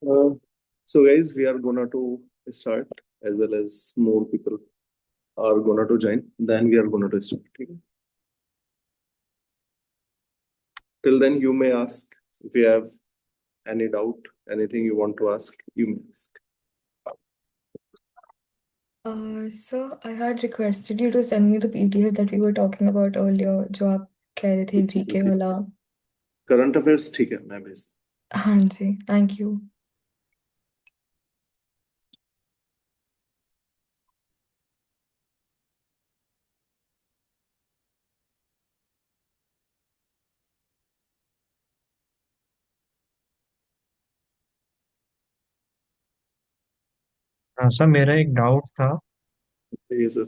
Uh, so guys, we are gonna to start as well as more people are gonna to join. Then we are gonna to start. Okay? Till then, you may ask if you have any doubt, anything you want to ask, you may ask. So I had requested you to send me the PDF that we were talking about earlier, जो आप कह रहे थे GK वाला. Current affairs ठीक है मैं भेज हाँ जी, थैंक यू. हाँ सर, मेरा एक डाउट था। ये सर।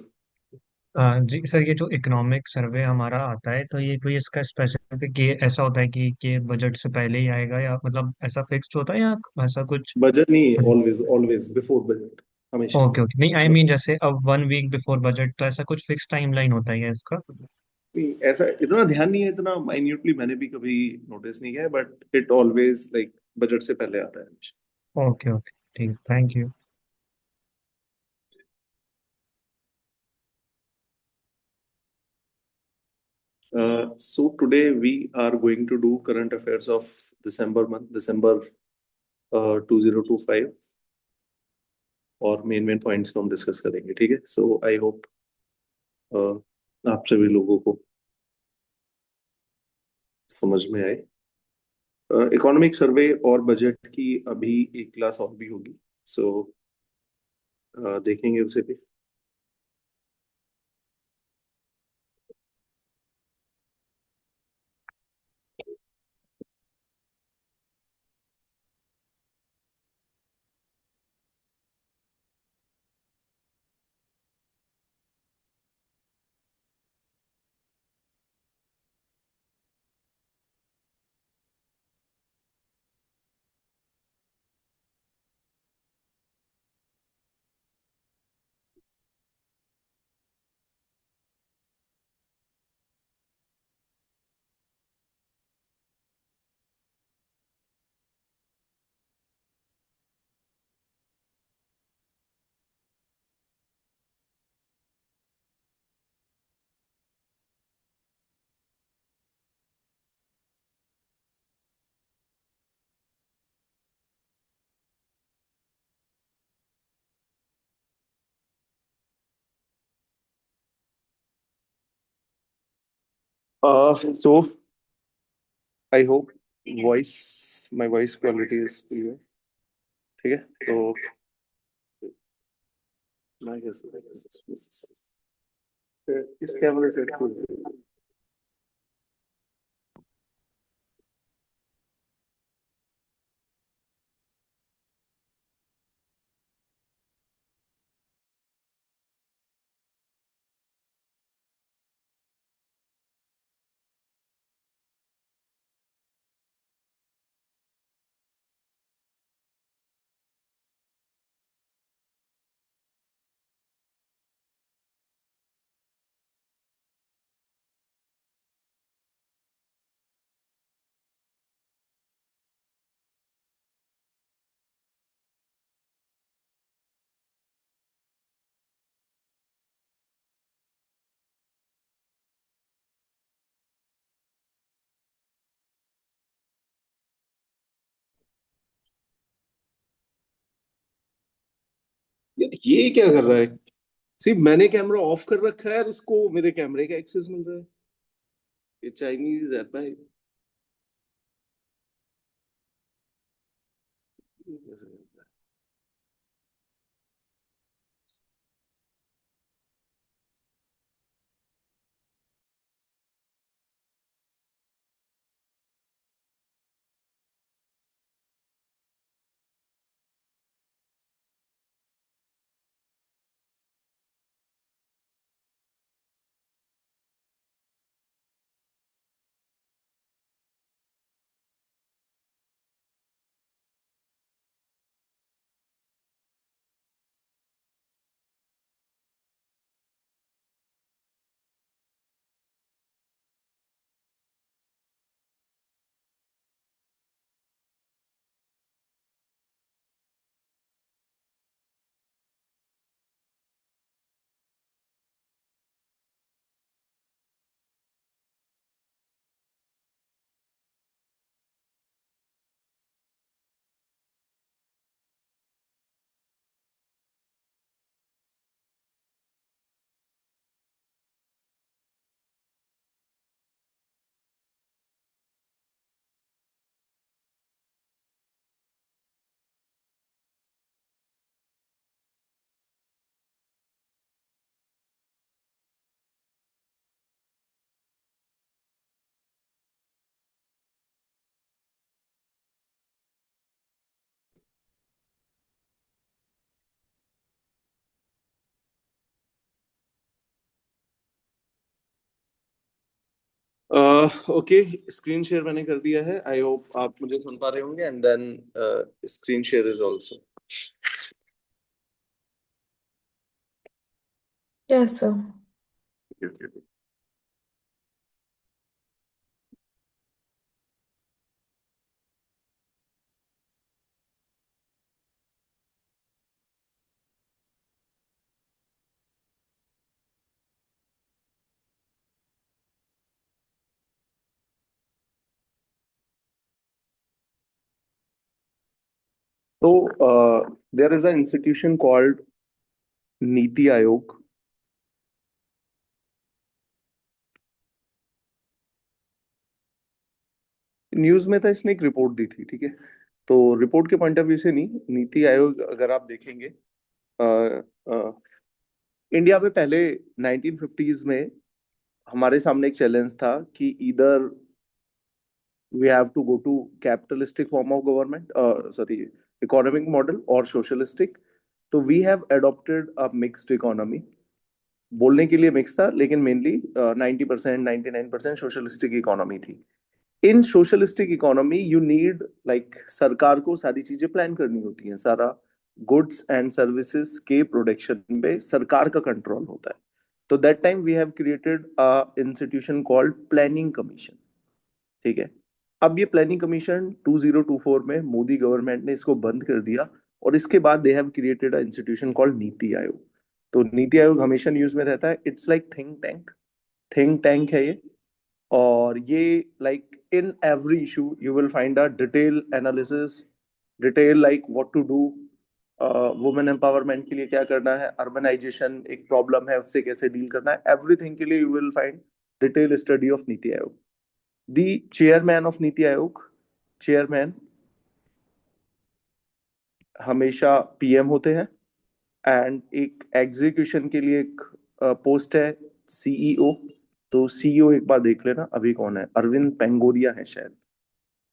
जी सर, ये जो इकोनॉमिक सर्वे हमारा आता है तो ये कोई इसका स्पेसिफिक ये ऐसा होता है कि बजट से पहले ही आएगा, या मतलब ऐसा फिक्स्ड होता है, या ऐसा कुछ? बजट नहीं, मतलब ऑलवेज ऑलवेज बिफोर बजट, हमेशा। ओके ओके, नहीं आई मीन जैसे अब 1 वीक बिफोर बजट, तो ऐसा कुछ फिक्स टाइमलाइन होता है क्या इसका? नहीं, ऐसा इतना ध्यान नहीं है, इतना माइन्यूटली मैंने भी कभी नोटिस नहीं किया, but it always like budget से पहले आता है हमेशा। ओके ओके, ठीक, thank you. So today we are going to do current affairs of December month, December 2025, और मेन पॉइंट्स को हम डिस्कस करेंगे, ठीक है। सो आई होप आप सभी लोगों को समझ में आए। इकोनॉमिक सर्वे और बजट की अभी एक क्लास और भी होगी, सो देखेंगे उसे भी। So I hope voice my voice quality is clear, ठीक है। तो मैं कैसे इस कैमरे से ये क्या कर रहा है? सिर्फ मैंने कैमरा ऑफ कर रखा है और उसको मेरे कैमरे का एक्सेस मिल रहा है। ये चाइनीज ऐप है। ओके, स्क्रीन शेयर मैंने कर दिया है। आई होप आप मुझे सुन पा रहे होंगे, and then screen share is also. Yes, sir. तो there is a institution called Niti Aayog. News में था, इसने एक रिपोर्ट दी थी, ठीक है। तो रिपोर्ट के पॉइंट ऑफ व्यू से नहीं, नीति आयोग अगर आप देखेंगे, अ, अ, इंडिया में पहले 1950s में हमारे सामने एक चैलेंज था कि इधर we have to go to capitalistic form of government, sorry, economic model, और सोशलिस्टिक। तो we have adopted a mixed economy. बोलने के लिए मिक्स था, लेकिन मेनली 90%, 99% सोशलिस्टिक इकोनॉमी थी। In socialistic economy you need, like, सरकार को सारी चीजें प्लान करनी होती हैं। सारा गुड्स एंड सर्विसेज के प्रोडक्शन पे सरकार का कंट्रोल होता है। तो that time we have created a institution called planning commission, ठीक है। अब ये प्लानिंग कमीशन 2024 में मोदी गवर्नमेंट ने इसको बंद कर दिया, और इसके बाद they have created a institution called Niti आयोग। तो नीति आयोग हमेशा न्यूज में रहता है। It's like think tank, think tank है ये। और ये, like, in every issue you will find a detail analysis, detail like what to do, women empowerment के लिए क्या करना है, अर्बनाइजेशन एक प्रॉब्लम है उससे कैसे डील करना है, एवरीथिंग के लिए you will find detail study of NITI Aayog. The chairman of NITI Aayog, chairman हमेशा पीएम होते हैं। एंड एक एग्जीक्यूशन के लिए एक पोस्ट है, सीईओ। तो सीईओ एक बार देख लेना अभी कौन है, अरविंद पेंगोरिया है शायद।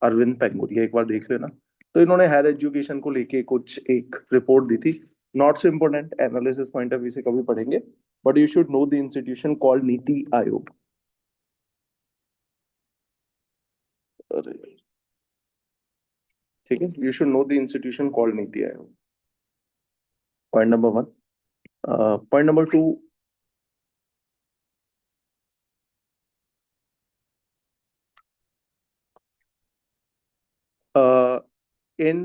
अरविंद पेंगोरिया एक बार देख लेना। तो इन्होंने हायर एजुकेशन को लेके कुछ एक रिपोर्ट दी थी। Not so important, analysis point of view से कभी पढ़ेंगे, but you should know the institution called Niti आयोग। अरे, ठीक है, you should know the institution called Niti आयोग। Point number one. Point number two, in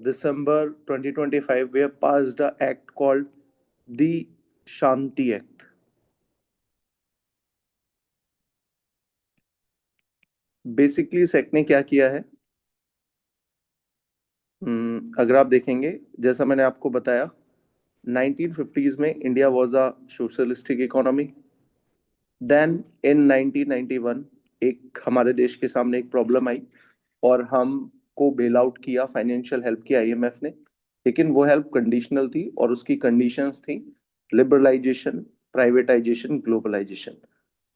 December 2025, we have passed an act called the Shanti Act. Basically इस act ने क्या किया है, अगर आप देखेंगे, जैसा मैंने आपको बताया, 1950s में India was a socialistic economy. Then in 1991 एक हमारे देश के सामने एक प्रॉब्लम आई, और हमको बेल आउट किया, फाइनेंशियल हेल्प किया आईएमएफ ने। लेकिन वो हेल्प कंडीशनल थी, और उसकी कंडीशंस थी लिबरलाइजेशन, प्राइवेटाइजेशन, ग्लोबलाइजेशन।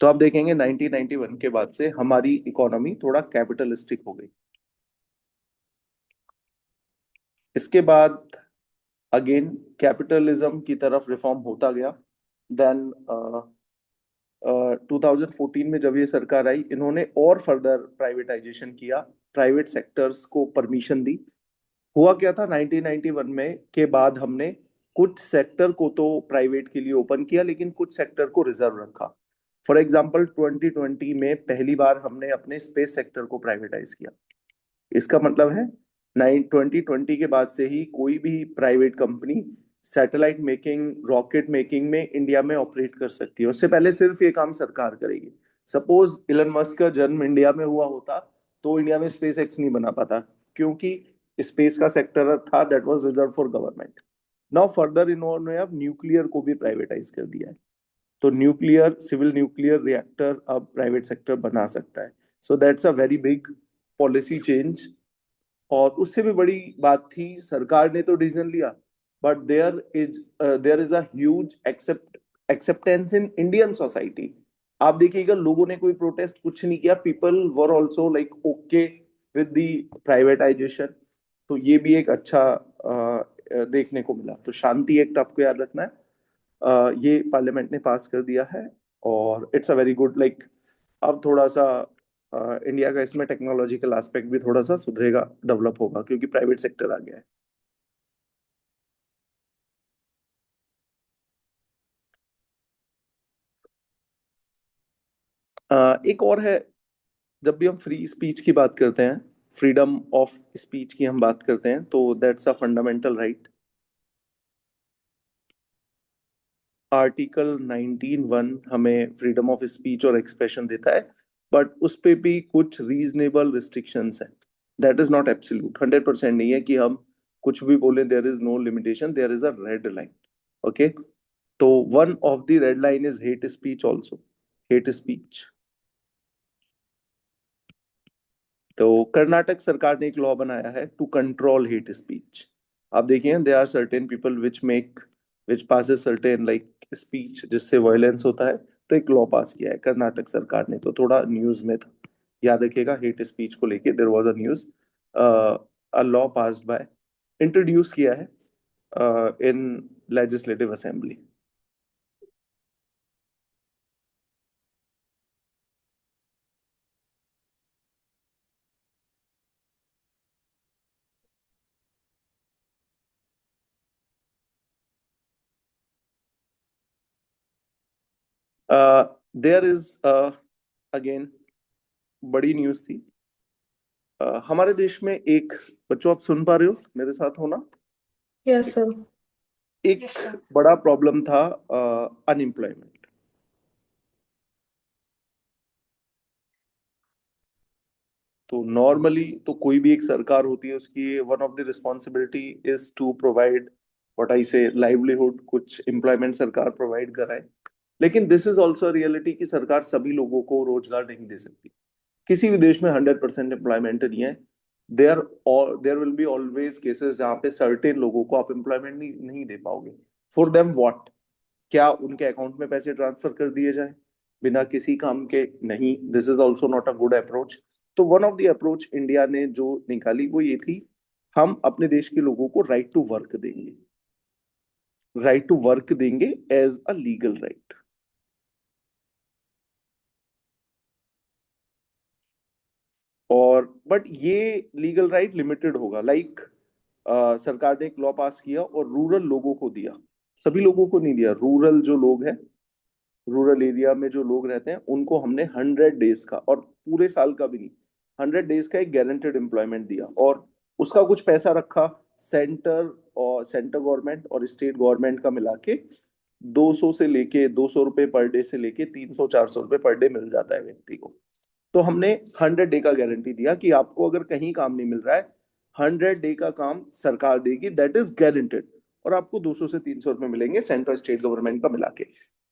तो आप देखेंगे 1991 के बाद से हमारी इकोनॉमी थोड़ा कैपिटलिस्टिक हो गई। इसके बाद अगेन कैपिटलिज्म की तरफ रिफॉर्म होता गया। देन 2014 में जब ये सरकार आई, इन्होंने और फर्दर प्राइवेटाइजेशन किया, प्राइवेट सेक्टर्स को परमिशन दी। हुआ क्या था 1991 में के बाद, हमने कुछ सेक्टर को तो प्राइवेट के लिए ओपन किया, लेकिन कुछ सेक्टर को रिजर्व रखा। फॉर एग्जांपल 2020 में पहली बार हमने अपने स्पेस सेक्टर को प्राइवेटाइज किया। इसका मतलब है 2020 के बाद से ही कोई भी private company satellite making, rocket making में इंडिया में ऑपरेट कर सकती है। उससे पहले सिर्फ ये काम सरकार करेगी। सपोज इलन मस्क का जन्म इंडिया में हुआ होता, तो इंडिया में स्पेस एक्स नहीं बना पाता, क्योंकि स्पेस का सेक्टर था that was reserve for government. Now further इन्होंने अब न्यूक्लियर को भी प्राइवेटाइज कर दिया है। तो न्यूक्लियर, सिविल न्यूक्लियर रिएक्टर अब प्राइवेट सेक्टर बना सकता है। So that's a very big policy change. और उससे भी बड़ी बात थी, सरकार ने तो डिसीजन लिया, but there is a huge acceptance in Indian society. आप देखिएगा, लोगों ने कोई प्रोटेस्ट कुछ नहीं किया, people were also like okay with the privatisation. तो ये भी एक अच्छा देखने को मिला। तो शांति एक्ट आपको याद रखना है, ये पार्लियामेंट ने पास कर दिया है, और it's a very good, like, अब थोड़ा सा इंडिया का इसमें टेक्नोलॉजिकल एस्पेक्ट भी थोड़ा सा सुधरेगा, डेवलप होगा, क्योंकि प्राइवेट सेक्टर आ गया है। एक और है, जब भी हम फ्री स्पीच की बात करते हैं, फ्रीडम ऑफ स्पीच की हम बात करते हैं, तो that's a fundamental right. Article 19(1) हमें फ्रीडम ऑफ स्पीच और एक्सप्रेशन देता है, बट उस पे भी कुछ रीजनेबल रिस्ट्रिक्शंस हैं। दैट इज नॉट एब्सोल्यूट, 100% नहीं है कि हम कुछ भी बोले, there is no limitation, there is a red line. Okay, तो one of the red line is hate speech also, hate speech. तो कर्नाटक सरकार ने एक लॉ बनाया है टू कंट्रोल हेट स्पीच। आप देखिए, they are certain people which make, which passes certain like speech जिससे वायलेंस होता है, तो एक लॉ पास किया है कर्नाटक सरकार ने, तो थोड़ा न्यूज में था। याद रखिएगा, हेट स्पीच को लेके there was a news, a law passed by, introduce किया है in legislative assembly. There is again बड़ी न्यूज थी। हमारे देश में एक, बच्चों आप सुन पा रहे हो मेरे साथ हो ना? Yes, sir. एक बड़ा प्रॉब्लम था अनएम्प्लॉयमेंट। तो नॉर्मली तो कोई भी एक सरकार होती है, उसकी one of the responsibility is to provide what I say livelihood, कुछ एम्प्लॉयमेंट सरकार प्रोवाइड कराए। लेकिन दिस इज ऑल्सो रियलिटी कि सरकार सभी लोगों को रोजगार नहीं दे सकती। किसी भी देश में 100% एम्प्लॉयमेंट नहीं है। There there will be always cases जहाँ पे सर्टेन लोगों को आप एम्प्लॉयमेंट नहीं दे पाओगे। For them what? क्या उनके अकाउंट में पैसे ट्रांसफर कर दिए जाए बिना किसी काम के? नहीं, this is also not a good approach. तो one of the approach India ने जो निकाली वो ये थी, हम अपने देश के लोगों को राइट टू वर्क देंगे, राइट टू वर्क देंगे एज अ लीगल राइट। और बट ये लीगल राइट लिमिटेड होगा, लाइक सरकार ने एक लॉ पास किया और रूरल लोगों को दिया, सभी लोगों को नहीं दिया। रूरल जो लोग हैं, रूरल एरिया में जो लोग रहते हैं, उनको हमने 100 डेज का, और पूरे साल का भी नहीं, 100 डेज का एक गारंटेड एम्प्लॉयमेंट दिया, और उसका कुछ पैसा रखा। सेंटर और सेंटर गवर्नमेंट और स्टेट गवर्नमेंट का मिला के 200 से लेके 200 रुपए पर डे से लेके 300-400 रुपए पर डे मिल जाता है व्यक्ति को। तो हमने 100 डे का गारंटी दिया कि आपको अगर कहीं काम नहीं मिल रहा है, 100 डे का काम सरकार देगी, दैट इज गारंटेड, और आपको 200 से 300 रुपए मिलेंगे सेंट्रल स्टेट गवर्नमेंट का मिला के।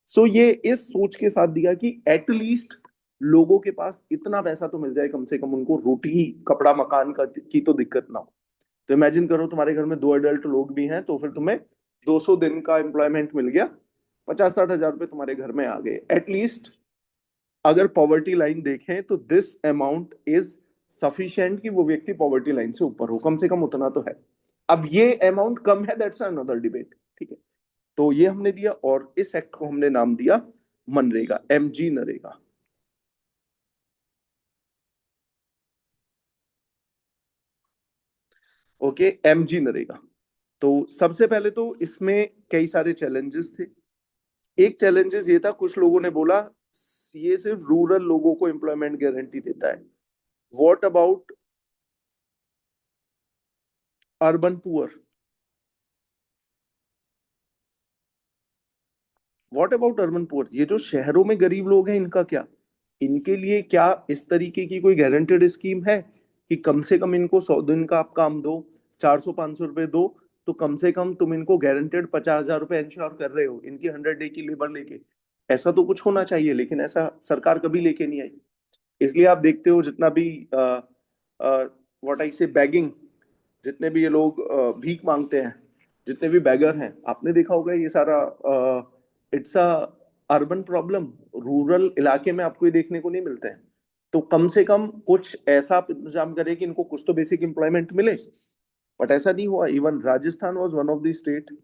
सो ये इस सोच के साथ दिया कि एटलीस्ट लोगों के पास इतना पैसा तो मिल जाए, कम से कम उनको रोटी कपड़ा मकान का की तो दिक्कत ना हो। तो इमेजिन करो, तुम्हारे घर में 2 एडल्ट लोग भी हैं, तो फिर तुम्हें 200 दिन का एम्प्लॉयमेंट मिल गया, 50-60 हजार रुपए तुम्हारे घर में आ गए एटलीस्ट। अगर पॉवर्टी लाइन देखें तो दिस अमाउंट इज सफिशिएंट कि वो व्यक्ति पॉवर्टी लाइन से ऊपर हो, कम से कम उतना तो है। अब ये अमाउंट कम है, दैट्स अनदर डिबेट, ठीक है। तो ये हमने दिया, और इस एक्ट को हमने नाम दिया MNREGA, MG NREGA. Okay, MG NREGA. तो सबसे पहले तो इसमें कई सारे चैलेंजेस थे। एक चैलेंजेस ये था, कुछ लोगों ने बोला ये सिर्फ रूरल लोगों को एम्प्लॉयमेंट गारंटी देता है, what about urban poor? What about urban poor? ये जो शहरों में गरीब लोग हैं, इनका क्या? इनके लिए क्या इस तरीके की कोई गारंटेड स्कीम है कि कम से कम इनको 100 दिन का आप काम दो, 400-500 रुपए दो, तो कम से कम तुम इनको गारंटेड 50,000 रुपए इंश्योर कर रहे हो इनकी 100 डे की लेबर लेके? ऐसा तो कुछ होना चाहिए, लेकिन ऐसा सरकार कभी लेके नहीं आई। इसलिए आप देखते हो जितना भी व्हाट आई से बैगिंग, जितने भी ये लोग भीख मांगते हैं, जितने भी बैगर हैं, आपने देखा होगा ये सारा it's a urban problem. Rural इलाके में आपको ये देखने को नहीं मिलते हैं। तो कम से कम कुछ ऐसा आप इंतजाम करें कि इनको कुछ तो बेसिक एम्प्लॉयमेंट मिले, बट ऐसा नहीं हुआ। Even Rajasthan was one of the state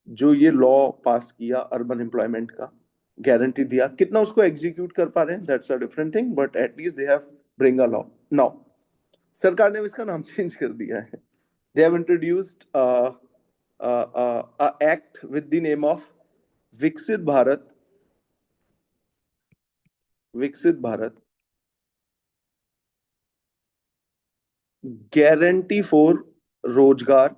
जो ये लॉ पास किया अर्बन एम्प्लॉयमेंट का, गारंटी दिया, कितना उसको एग्जीक्यूट कर पा रहे हैं that's a different thing, but at least they have bring a law. Now सरकार ने इसका नाम चेंज कर दिया है। They have introduced act with the name of विकसित भारत, विकसित भारत गारंटी फॉर रोजगार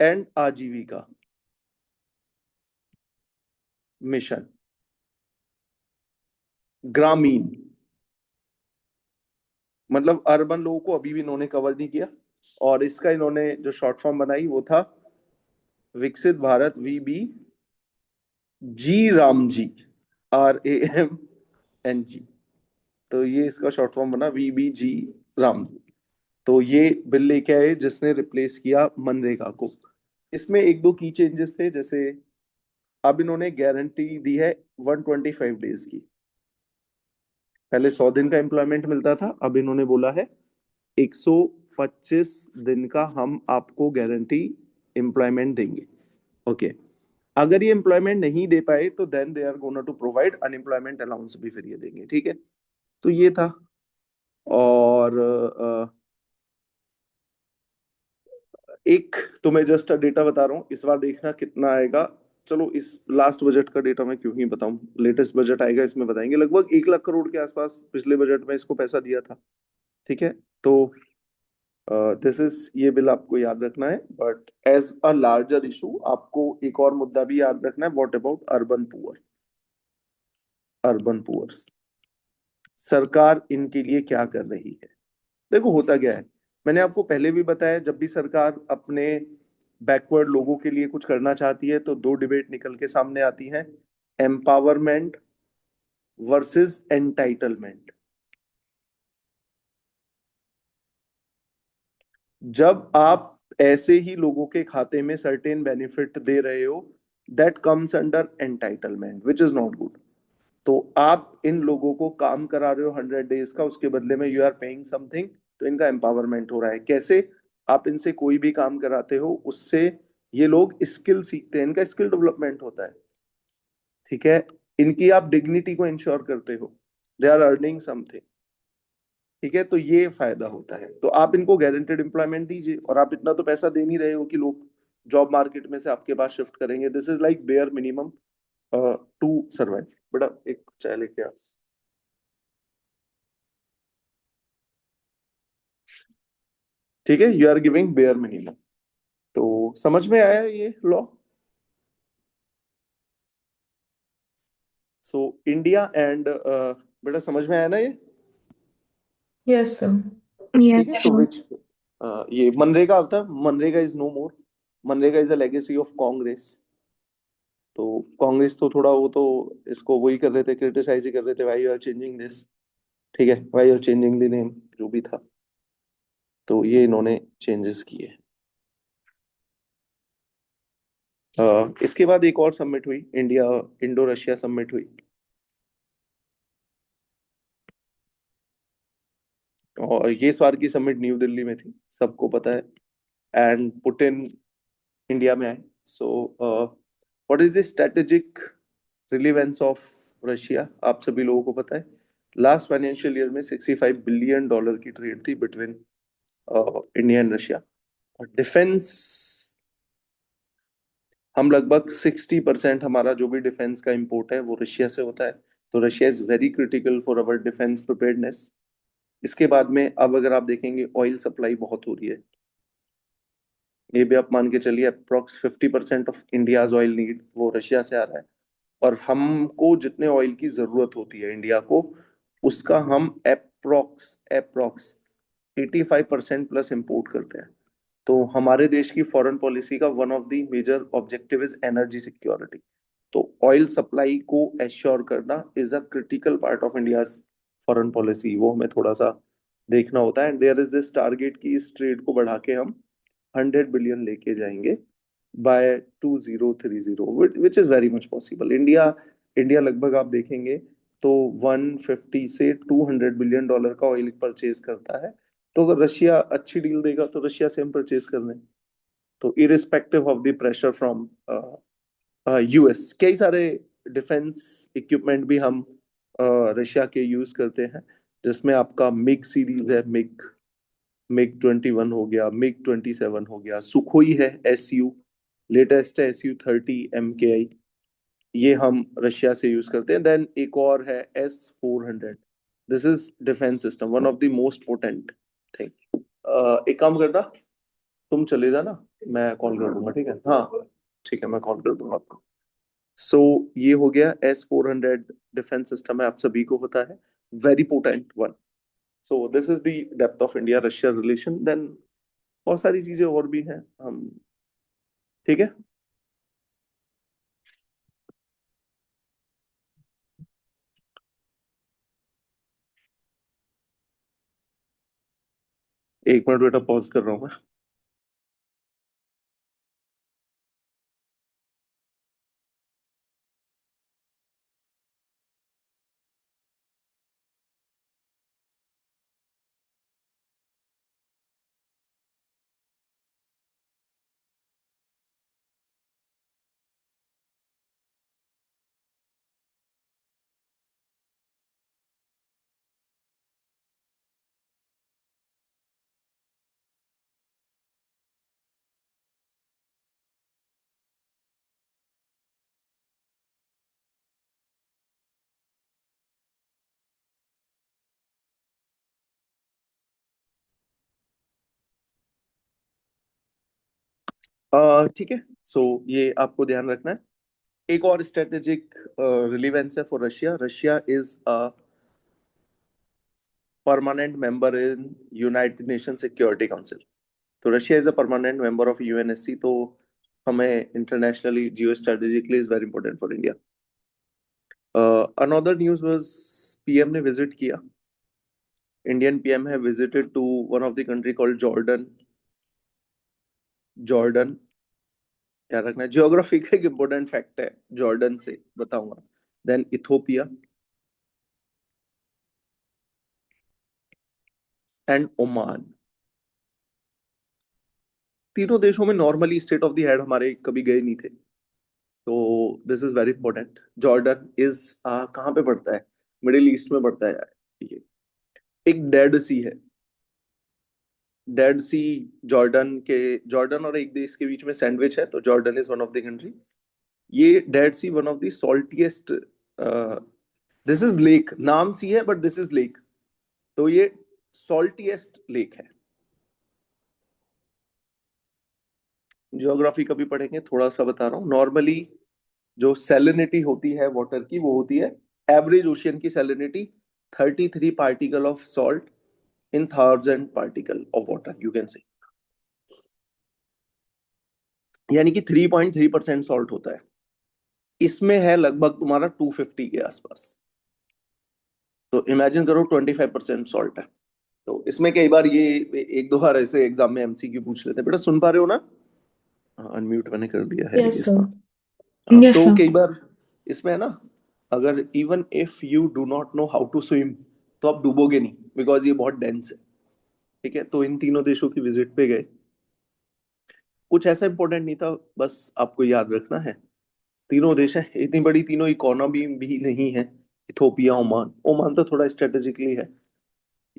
एंड आजीविका मिशन ग्रामीण, मतलब अर्बन लोगों को अभी भी इन्होंने कवर नहीं किया, और इसका इन्होंने जो शॉर्ट फॉर्म बनाई वो था विकसित भारत, VB जी राम जी, RAMNG। तो ये इसका शॉर्ट फॉर्म बना VBG राम जी। तो ये बिल लेके आए जिसने रिप्लेस किया मनरेगा को। इसमें एक दो की चेंजेस थे, जैसे अब इन्होंने गारंटी दी है 125 डेज की। पहले 100 दिन का एम्प्लॉयमेंट मिलता था, अब इन्होंने बोला है 125 दिन का हम आपको गारंटी एम्प्लॉयमेंट देंगे। ओके, अगर ये एम्प्लॉयमेंट नहीं दे पाए तो then they are gonna to provide unemployment allowance भी फिर ये देंगे, ठीक है। तो ये था। और एक तो मैं जस्ट डेटा बता रहा हूँ, इस बार देखना कितना आएगा। चलो इस लास्ट बजट का डेटा मैं क्यों ही बताऊं, लेटेस्ट बजट आएगा इसमें बताएंगे। लगभग 1 लाख करोड़ के आसपास पिछले बजट में इसको पैसा दिया था, ठीक है। तो दिस इज, ये बिल आपको याद रखना है, but as a larger issue आपको एक और मुद्दा भी याद रखना है, what about urban poor, urban poors, सरकार इनके लिए क्या कर रही है। देखो होता क्या है, मैंने आपको पहले भी बताया, जब भी सरकार अपने बैकवर्ड लोगों के लिए कुछ करना चाहती है तो दो डिबेट निकल के सामने आती हैं, एम्पावरमेंट वर्सेस एंटाइटलमेंट। जब आप ऐसे ही लोगों के खाते में सर्टेन बेनिफिट दे रहे हो, that comes under entitlement which is not good. तो आप इन लोगों को काम करा रहे हो 100 डेज का, उसके बदले में यू आर पेइंग समथिंग, तो इनका एम्पावरमेंट हो रहा है। कैसे? आप इनसे कोई भी काम कराते हो, उससे ये लोग स्किल सीखते हैं, इनका स्किल डेवलपमेंट होता है, ठीक है। इनकी आप डिग्निटी को इंश्योर करते हो, दे आर अर्निंग समथिंग, ठीक है। तो ये फायदा होता है। तो आप इनको गारंटेड एम्प्लॉयमेंट दीजिए, और आप इतना तो पैसा दे नहीं रहे हो कि लोग जॉब मार्केट में से आपके पास शिफ्ट करेंगे। This is like bare minimum to survive. बड़ा एक चाय लेके आ, ठीक है, you are giving bare minimum. तो समझ में आया ये लॉ? सो इंडिया एंड बेटा समझ में आया ना ये? Yes, sir. ठीक है। तो विच ये मनरेगा आता है, MNREGA is no more, MNREGA is a legacy of Congress. तो कांग्रेस तो थोड़ा वो तो इसको वही कर रहे थे, क्रिटिसाइज ही कर रहे थे, why you are changing this, ठीक है, why you are changing the name, जो भी था। तो ये इन्होंने चेंजेस किए। इसके बाद एक और सबमिट हुई, इंडिया इंडो रशिया सबमिट हुई, और ये इस बार की समिट न्यू दिल्ली में थी, सबको पता है। एंड पुतिन इंडिया में आए। So what is the strategic relevance of Russia, आप सभी लोगों को पता है। लास्ट फाइनेंशियल ईयर में $65 बिलियन की ट्रेड थी बिटवीन इंडिया एंड रशिया। और डिफेंस, हम लगभग 60% हमारा जो भी डिफेंस का इंपोर्ट है वो रशिया से होता है। तो Russia is very critical for our defence preparedness. इसके बाद में अब अगर आप देखेंगे, ऑयल सप्लाई बहुत हो रही है। ये भी आप मान के चलिए approx 50% of India's oil need वो रशिया से आ रहा है। और हमको जितने ऑयल की जरूरत होती है इंडिया को, उसका हम अप्रोक्स अप्रोक्स 85% प्लस इंपोर्ट करते हैं। तो हमारे देश की फॉरेन पॉलिसी का one of the major objective is energy security. तो ऑयल सप्लाई को एश्योर करना is a critical part of India's foreign policy, वो हमें थोड़ा सा देखना होता है। And there is this target कि इस ट्रेड को बढ़ा के हम 100 बिलियन लेके जाएंगे by 2030, which is very much possible. India India लगभग आप देखेंगे तो 150 से $200 बिलियन का ऑयल परचेज करता है। तो अगर रशिया अच्छी डील देगा तो रशिया से हम परचेज कर लें। तो irrespective of the pressure from US, कई सारे डिफेंस इक्विपमेंट भी हम रशिया के यूज करते हैं, जिसमें आपका मिग सीरीज है, मिग मिग 21 हो गया, मिग 27 हो गया, सुखोई है, SU लेटेस्ट है, SU-30 MKI, ये हम रशिया से यूज करते हैं। देन एक और है S-400, this is defence system, one of the most potent thing. एक काम करना, तुम चले जाना, मैं कॉल कर दूंगा, ठीक है? हाँ ठीक है, मैं कॉल कर दूंगा आपको। सो ये हो गया S-400 डिफेंस सिस्टम है, आप सभी को पता है, very potent one. So this is the depth of India Russia relation. Then बहुत सारी चीजें और भी हैं हम, ठीक है। एक मिनट बेटा, पॉज कर रहा हूँ मैं। ठीक है, सो ये आपको ध्यान रखना है। एक और स्ट्रेटेजिक रिलीवेंस है for Russia, Russia is a permanent member in United Nation Security Council. तो Russia is a permanent member of UNSC, तो हमें internationally geo strategically is very important for India. Another news was, PM ने visit किया, Indian PM has visited to one of the country called Jordan. Jordan, क्या रखना है, geography का एक important fact है, जॉर्डन से बताऊंगा। Then Ethiopia and Oman. तीनों देशों में normally state of the head हमारे कभी गए नहीं थे, तो this is very important. Jordan is कहाँ पे पड़ता है, मिडिल ईस्ट में पड़ता है यार ये। एक डेड सी है, डेड सी, जॉर्डन और एक देश के बीच में सैंडविच है, तो Jordan is one of the country. ये Dead Sea one of the saltiest, this is lake, नाम सी है बट दिस इज लेक, तो ये सॉल्टीएस्ट लेक है। ज्योग्राफी कभी पढ़ेंगे, थोड़ा सा बता रहा हूँ। नॉर्मली जो सैलिनिटी होती है वाटर की, वो होती है एवरेज ओशियन की salinity 33 particle of salt in 1000 particle of water, you can say, यानी कि 3.3% सॉल्ट होता है। इसमें है लगभग तुम्हारा 250 के आसपास, तो इमेजिन करो 25% सॉल्ट है। तो इसमें कई बार ये, एक दो बार ऐसे एग्जाम में MCQ पूछ लेते हैं, बेटा सुन पा रहे हो ना? अनम्यूट मैंने कर दिया है Yes, ये sir. इसका। Yes, तो sir. कई बार इसमें है ना, अगर even if you do not know how to swim, तो आप डूबोगे नहीं, बिकॉज ये बहुत डेंस है, ठीक है। तो इन तीनों देशों की विजिट पे गए, कुछ ऐसा इंपॉर्टेंट नहीं था, बस आपको याद रखना है। तीनों देश हैं, इतनी बड़ी तीनों इकोनॉमी भी नहीं है। इथोपिया, ओमान, ओमान तो थोड़ा स्ट्रेटेजिकली है,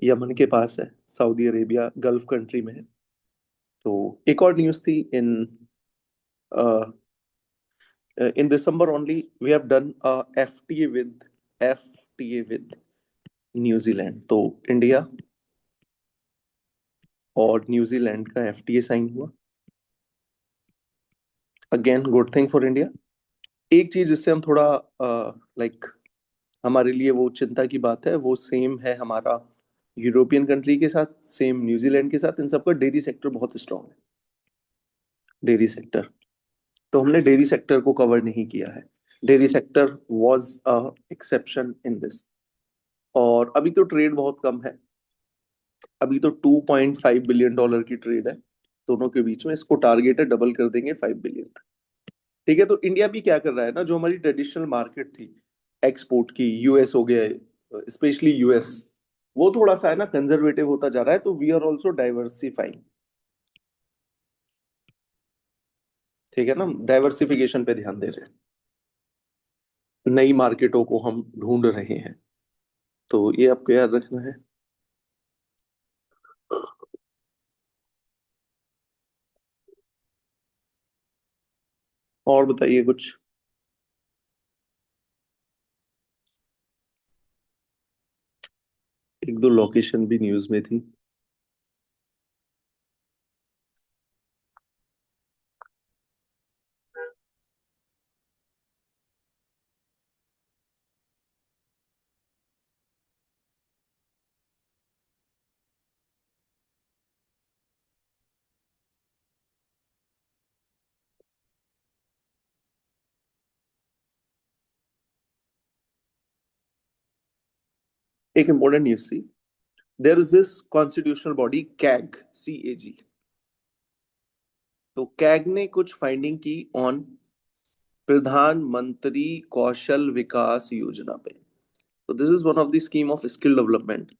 यमन के पास है, सऊदी अरेबिया गल्फ कंट्री में है। तो एक और न्यूज थी, in December only, we have done a FTA with New Zealand. तो इंडिया और न्यूजीलैंड का FTA साइन हुआ, again good thing for India. एक चीज जिससे हम थोड़ा लाइक हमारे लिए वो चिंता की बात है, वो सेम है हमारा यूरोपियन कंट्री के साथ, सेम न्यूजीलैंड के साथ, इन सबका डेयरी सेक्टर बहुत स्ट्रांग है, डेयरी सेक्टर। तो हमने डेयरी सेक्टर को कवर नहीं किया है, dairy sector was a exception in this. और अभी तो ट्रेड बहुत कम है, अभी तो $2.5 बिलियन की ट्रेड है दोनों के बीच में, इसको टारगेट है डबल कर देंगे 5 बिलियन। ठीक है, तो इंडिया भी क्या कर रहा है ना, जो हमारी ट्रेडिशनल मार्केट थी एक्सपोर्ट की, US हो गया, स्पेशली US, वो थोड़ा सा है ना कंजर्वेटिव होता जा रहा है, तो वी आर ऑल्सो डाइवर्सिफाइंग। ठीक है ना, डाइवर्सिफिकेशन पे ध्यान दे रहे हैं, नई मार्केटों को हम ढूंढ रहे हैं, तो ये आपको याद रखना है। और बताइए कुछ। एक दो लोकेशन भी न्यूज में थी। एक इंपॉर्टेंट न्यूज थी, there is this constitutional body CAG, CAG। तो कैग ने कुछ फाइंडिंग की ऑन प्रधानमंत्री कौशल विकास योजना पे। तो this is one of the scheme of skill development.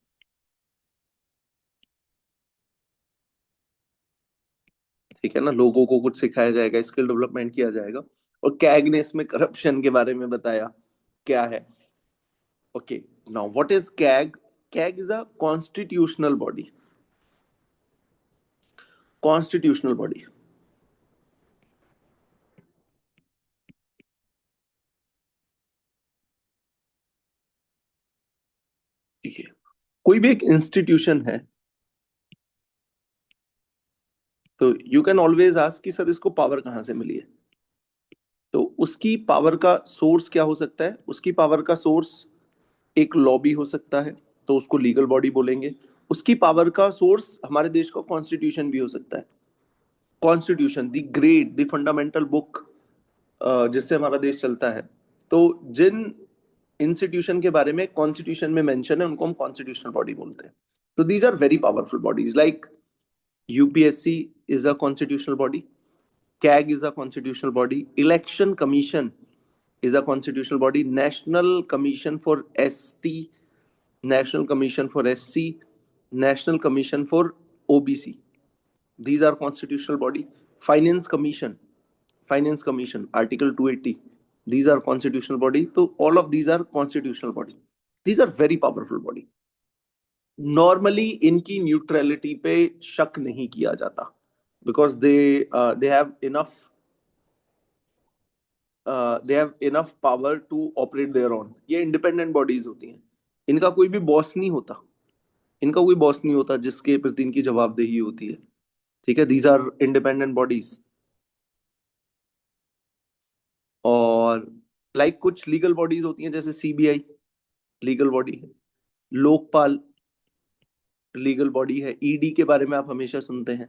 ठीक है ना, लोगों को कुछ सिखाया जाएगा, स्किल डेवलपमेंट किया जाएगा। और कैग ने इसमें करप्शन के बारे में बताया क्या है। Okay, now what is CAG? CAG is a constitutional body. Constitutional body, ठीक है। कोई भी एक इंस्टीट्यूशन है, तो यू कैन ऑलवेज आस्क कि सर इसको पावर कहाँ से मिली है। तो उसकी पावर का सोर्स क्या हो सकता है? उसकी पावर का सोर्स एक लॉबी हो सकता है, तो उसको लीगल बॉडी बोलेंगे। उसकी पावर का सोर्स हमारे देश का कॉन्स्टिट्यूशन भी हो सकता है। Constitution, the great, the fundamental book, जिससे हमारा देश चलता है। तो जिन इंस्टीट्यूशन के बारे में कॉन्स्टिट्यूशन में मेंशन है, उनको हम कॉन्स्टिट्यूशनल बॉडी बोलते हैं। तो these are very powerful bodies, like UPSC is a constitutional body, CAG is a constitutional body, Election Commission is a constitutional body, National Commission for ST, National Commission for SC, National Commission for OBC. These are constitutional body. Finance Commission, Finance Commission, Article 280. These are constitutional body. So all of these are constitutional body. These are very powerful body. Normally इनकी neutrality पे शक नहीं किया जाता, because they have enough, they have enough power to operate their own. ये independent bodies होती हैं, इनका कोई भी बॉस नहीं होता। इनका कोई बॉस नहीं होता जिसके प्रति इनकी जवाबदेही होती है। ठीक है, दीज आर इंडिपेंडेंट बॉडीज। और लाइक कुछ लीगल बॉडीज होती हैं, जैसे CBI लीगल बॉडी है, लोकपाल लीगल बॉडी है, ईडी के बारे में आप हमेशा सुनते हैं,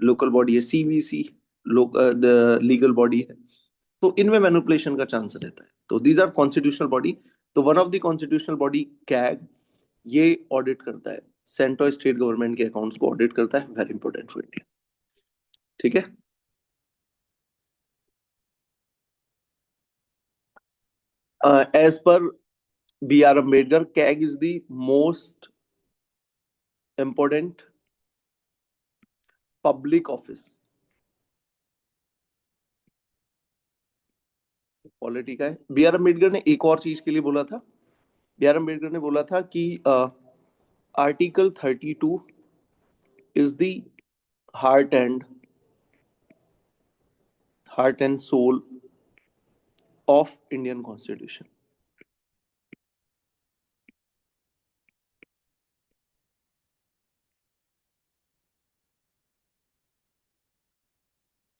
लोकल बॉडी है, CVC लीगल बॉडी है। तो इनमें मैनिपुलेशन का चांस रहता है। तो दीज आर कॉन्स्टिट्यूशनल बॉडी। तो one of the constitutional body CAG, ये ऑडिट करता है, सेंट्रल स्टेट गवर्नमेंट के अकाउंट्स को ऑडिट करता है। Very important for India. ठीक है। As per BR Ambedkar, CAG is the most important public office. Polity का है। BR अम्बेडकर ने एक और चीज के लिए बोला था। BR अम्बेडकर ने बोला था कि article 32 is the heart and heart and soul of Indian Constitution।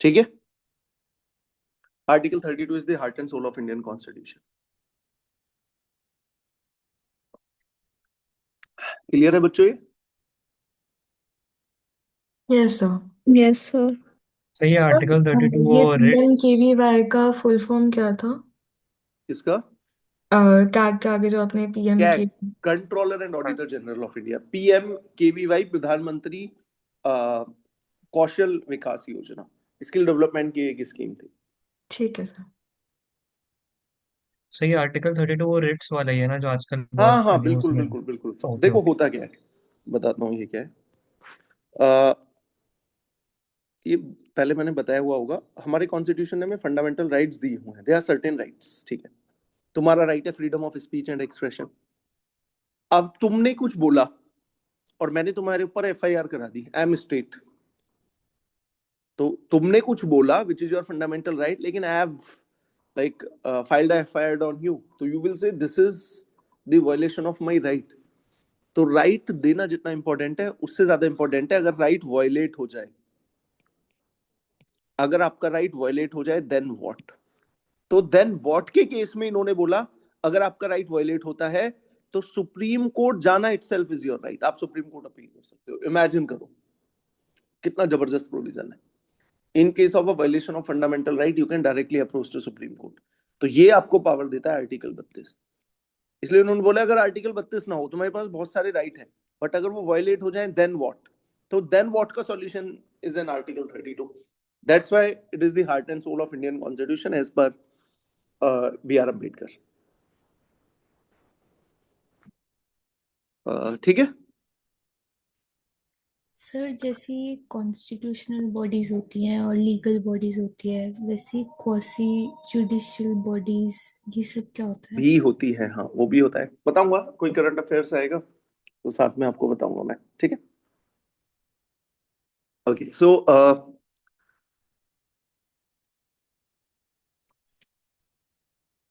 ठीक है, article 32 is the heart and soul of Indian constitution. Clear है बच्चों ये? Yes sir. Yes sir. सही है। आर्टिकल 32 वो ये रिट्स। PMKVY का फुल फॉर्म क्या था? इसका कैग के आगे जो आपने PM कैग, की। Controller and auditor general of India. PMKVY प्रधानमंत्री कौशल विकास योजना, स्किल डेवलपमेंट की एक स्कीम थी। ठीक है सर। सही है। आर्टिकल 32 वो रिट्स वाला ही है ना, जो आजकल बहुत हाँ हाँ, न्यूज बिल्कुल में। बिल्कुल बिल्कुल। ओके देखो ओके। होता क्या है, बताता हूँ ये क्या है। ये पहले मैंने बताया हुआ होगा, हमारे कॉन्स्टिट्यूशन ने हमें फंडामेंटल राइट्स दिए हुए हैं, दे आर सर्टेन राइट्स, ठीक है। तुम्हारा राइट है freedom of speech and expression. अब तुमने कुछ बोला और मैंने तुम्हारे ऊपर एफआईआर करा दी, आई एम स्टेट, तो तुमने कुछ बोला which is your fundamental right, लेकिन I have like filed FIR on you, तो you will say this is the violation of my right. तो राइट देना जितना इंपॉर्टेंट है उससे ज्यादा इंपॉर्टेंट है अगर राइट वायलेट हो जाए। अगर आपका राइट वायलेट हो जाए देन व्हाट। तो देन व्हाट के केस में इन्होंने बोला अगर आपका राइट वायलेट होता है तो सुप्रीम कोर्ट जाना इटसेल्फ इज योर राइट, आप सुप्रीम कोर्ट अपील कर सकते हो। इमेजिन करो कितना जबरदस्त प्रोविजन है। In case of a violation of fundamental right you can directly approach to supreme court. तो ये आपको पावर देता है आर्टिकल 32। इसलिए उन्होंने बोला अगर आर्टिकल 32 ना हो, तुम्हारे पास बहुत सारे राइट हैं, बट अगर वो वायलेट हो जाए देन व्हाट। तो देन व्हाट का solution is an article 32। That's why it is the heart and soul of Indian constitution as per B R Ambedkar. ठीक है। सर जैसे कॉन्स्टिट्यूशनल बॉडीज होती हैं और लीगल बॉडीज होती है, वैसे क्वासी जुडिशियल बॉडीज, ये सब क्या होता है? भी होती है, हाँ वो भी होता है, बताऊंगा कोई करंट अफेयर्स आएगा तो साथ में आपको बताऊंगा मैं, ठीक है। ओके सो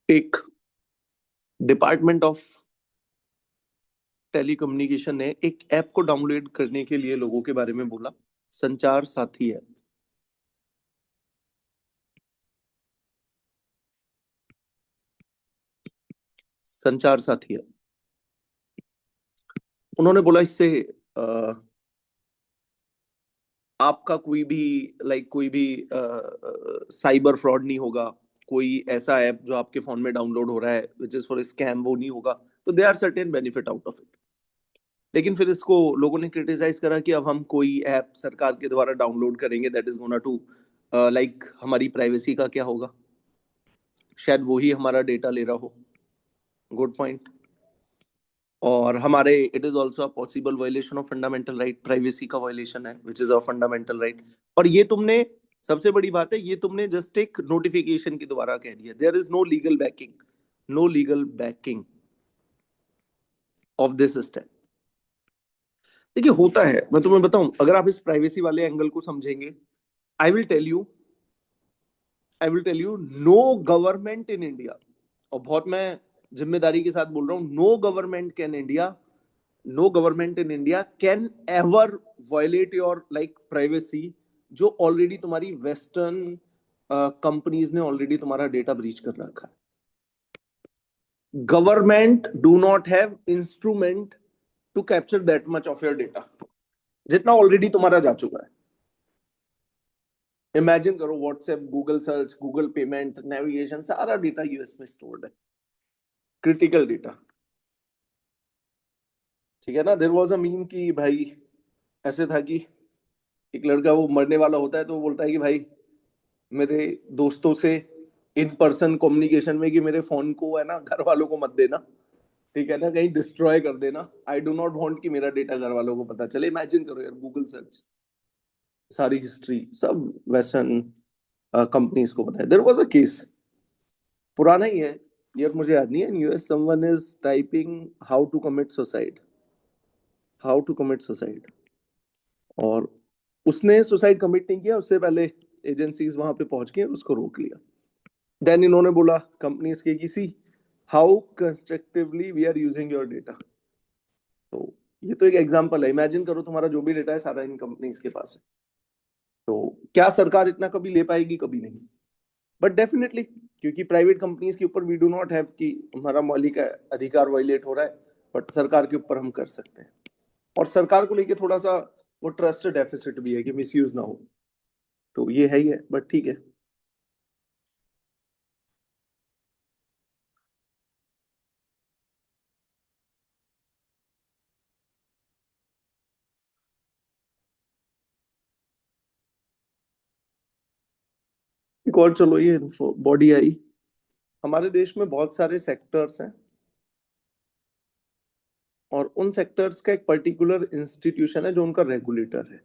एक डिपार्टमेंट ऑफ टेलीकम्युनिकेशन ने एक ऐप को डाउनलोड करने के लिए लोगों के बारे में बोला, संचार साथी ऐप। संचार साथी ऐप उन्होंने बोला इससे आपका कोई भी कोई भी साइबर फ्रॉड नहीं होगा। कोई ऐसा ऐप जो आपके फोन में डाउनलोड हो रहा है विच इज फॉर स्कैम, वो नहीं होगा। तो they are certain benefit out of it. लेकिन फिर इसको लोगों ने क्रिटिसाइज करा कि अब हम कोई ऐप सरकार के द्वारा डाउनलोड करेंगे दैट इज गोना टू हमारी प्राइवेसी का क्या होगा, शायद वो ही हमारा डेटा ले रहा हो। Good point. और हमारे it is also a possible violation of fundamental right, privacy का वायलेशन है which is a fundamental right. और ये तुमने, सबसे बड़ी बात है, ये तुमने जस्ट एक नोटिफिकेशन के द्वारा कह दिया, there is no legal backing, no legal backing of this step. देखिए होता है, मैं तुम्हें बताऊं, अगर आप इस प्राइवेसी वाले एंगल को समझेंगे, I will tell you, I will tell you, no government in India, और बहुत मैं जिम्मेदारी के साथ बोल रहा हूं, no government can India, no government in India can ever violate your privacy, जो ऑलरेडी तुम्हारी वेस्टर्न कंपनीज ने ऑलरेडी तुम्हारा डेटा ब्रीच कर रखा है। Government do not have instrument to capture that much of your data जितना already तुम्हारा जा चुका है। इमेजिन करो WhatsApp, Google search, Google payment, navigation, सारा डेटा यूएस में स्टोर्ड है, क्रिटिकल डेटा, ठीक है ना। देयर वाज अ मीम कि भाई ऐसे था कि एक लड़का वो मरने वाला होता है तो वो बोलता है कि भाई मेरे दोस्तों से इन पर्सन कम्युनिकेशन में कि मेरे फोन को है ना घर वालों को मत देना, ठीक है ना, कहीं डिस्ट्रॉय कर देना, आई डू नॉट वांट कि मेरा डेटा घर वालों को पता चले। इमेजिन करो यार, गूगल सर्च, सारी हिस्ट्री सब वेस्टर्न कंपनीज को पता है। देयर वाज अ केस, पुराना ही है, ये मुझे याद नहीं है, in US someone is typing how to commit suicide, how to commit suicide, और उसने सुसाइड कमिट नहीं किया, उससे पहले एजेंसीज वहां पे पहुंच के उसको रोक लिया। देन इन्होंने बोला कंपनीज के किसी how constructively we are using your data. तो ये तो एक एग्जांपल है, इमेजिन करो तुम्हारा जो भी डेटा है सारा इन कंपनीज के पास है, तो क्या सरकार इतना कभी ले पाएगी? कभी नहीं। बट डेफिनेटली क्योंकि प्राइवेट कंपनीज के ऊपर वी डू नॉट हैव कि हमारा मौलिक अधिकार वायलेट हो रहा है, बट सरकार के ऊपर हम कर सकते हैं। और सरकार को लेके थोड़ा सा वो ट्रस्ट डेफिसिट भी है कि मिसयूज ना हो, तो ये है ही है, बट ठीक है। एक और चलो, ये बॉडी आई, हमारे देश में बहुत सारे सेक्टर्स हैं और उन सेक्टर्स का एक पर्टिकुलर इंस्टीट्यूशन है जो उनका रेगुलेटर है।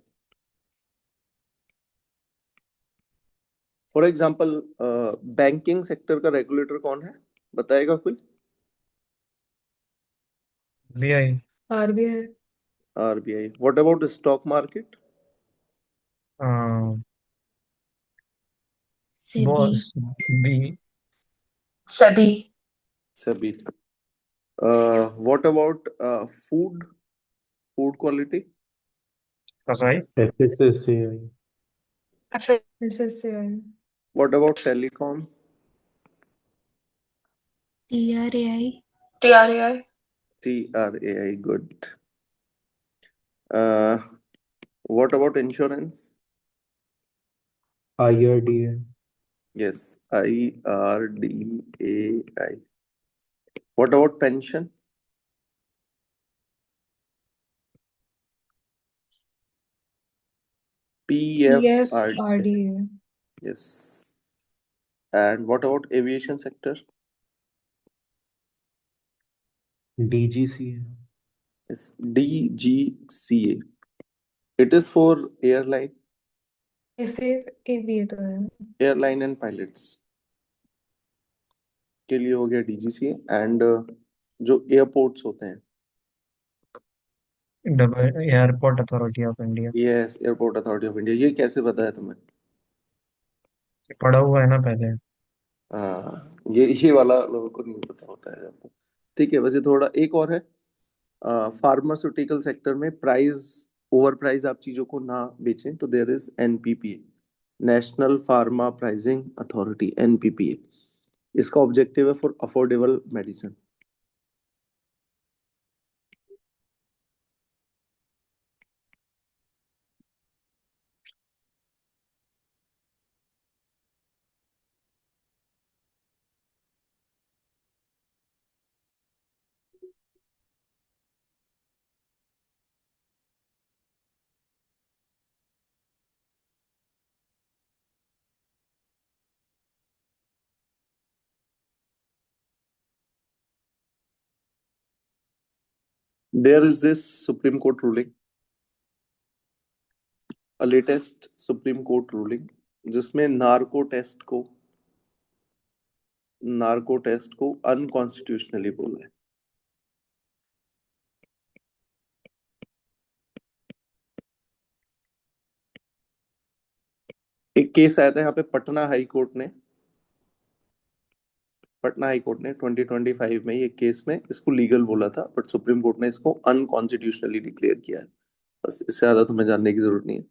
फॉर एग्जाम्पल बैंकिंग सेक्टर का रेगुलेटर कौन है, बताएगा कोई? RBI। RBI। RBI. What about stock market? SEBI. बॉस बी। सभी। सभी। What about food, food quality? कसाई। FSSAI। फिर SSCI। What about telecom? TRAI। TRAI। TRAI, good. What about insurance? IRDA। Yes, IRDAI. What about pension? PFRDA. PFRDA। Yes. And what about aviation sector? DGCA। Yes, DGCA. It is for airline, FAA भी तो है। airline and pilots के लिए हो गया DGCA। And जो airports होते हैं, airport authority of India. Yes, airport authority of India. ये कैसे पता है तुम्हें? पढ़ा हुआ है ना पहले। हाँ, ये वाला लोगों को नहीं पता होता है ज्यादा। ठीक है, वैसे थोड़ा एक और है, फार्मास्यूटिकल सेक्टर में प्राइस, ओवर प्राइस आप चीजों को ना बेचें, तो there is NPPA, national pharma pricing authority, NPPA. इसका ऑब्जेक्टिव है for affordable medicine. There is this supreme court ruling, a latest supreme court ruling, जिसमें नार्को टेस्ट को अनकॉन्स्टिट्यूशनली बोला है। एक केस आया था यहाँ पे, पटना हाई कोर्ट ने 2025 में ये केस में इसको लीगल बोला था, बट सुप्रीम कोर्ट ने इसको अनकॉन्स्टिट्यूशनली डिक्लेयर किया है। बस इससे ज्यादा तुम्हें जानने की जरूरत नहीं है।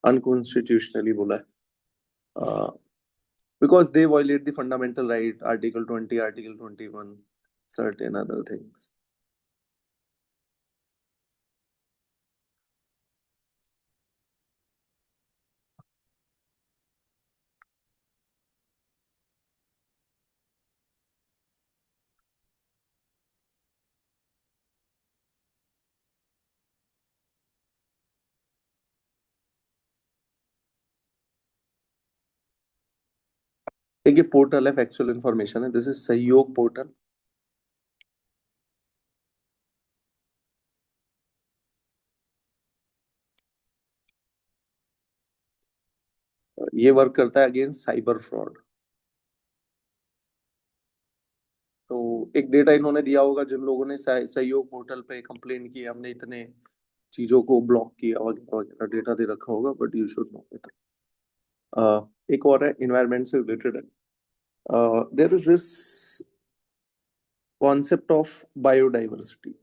अनकॉन्स्टिट्यूशनली बोला है because they violate the fundamental right, article 20, article 21, certain other things. एक ये पोर्टल है, फैक्चुअल इंफॉर्मेशन है, दिस इज सहयोग पोर्टल। ये वर्क करता है अगेंस्ट साइबर फ्रॉड। तो एक डेटा इन्होंने दिया होगा, जिन लोगों ने सहयोग पोर्टल पे कंप्लेन की हमने इतने चीजों को ब्लॉक किया वगैरह वगैरह, डेटा दे रखा होगा, but you should know it. एक और है, इन्वायरमेंट से रिलेटेड है। There is this concept of biodiversity.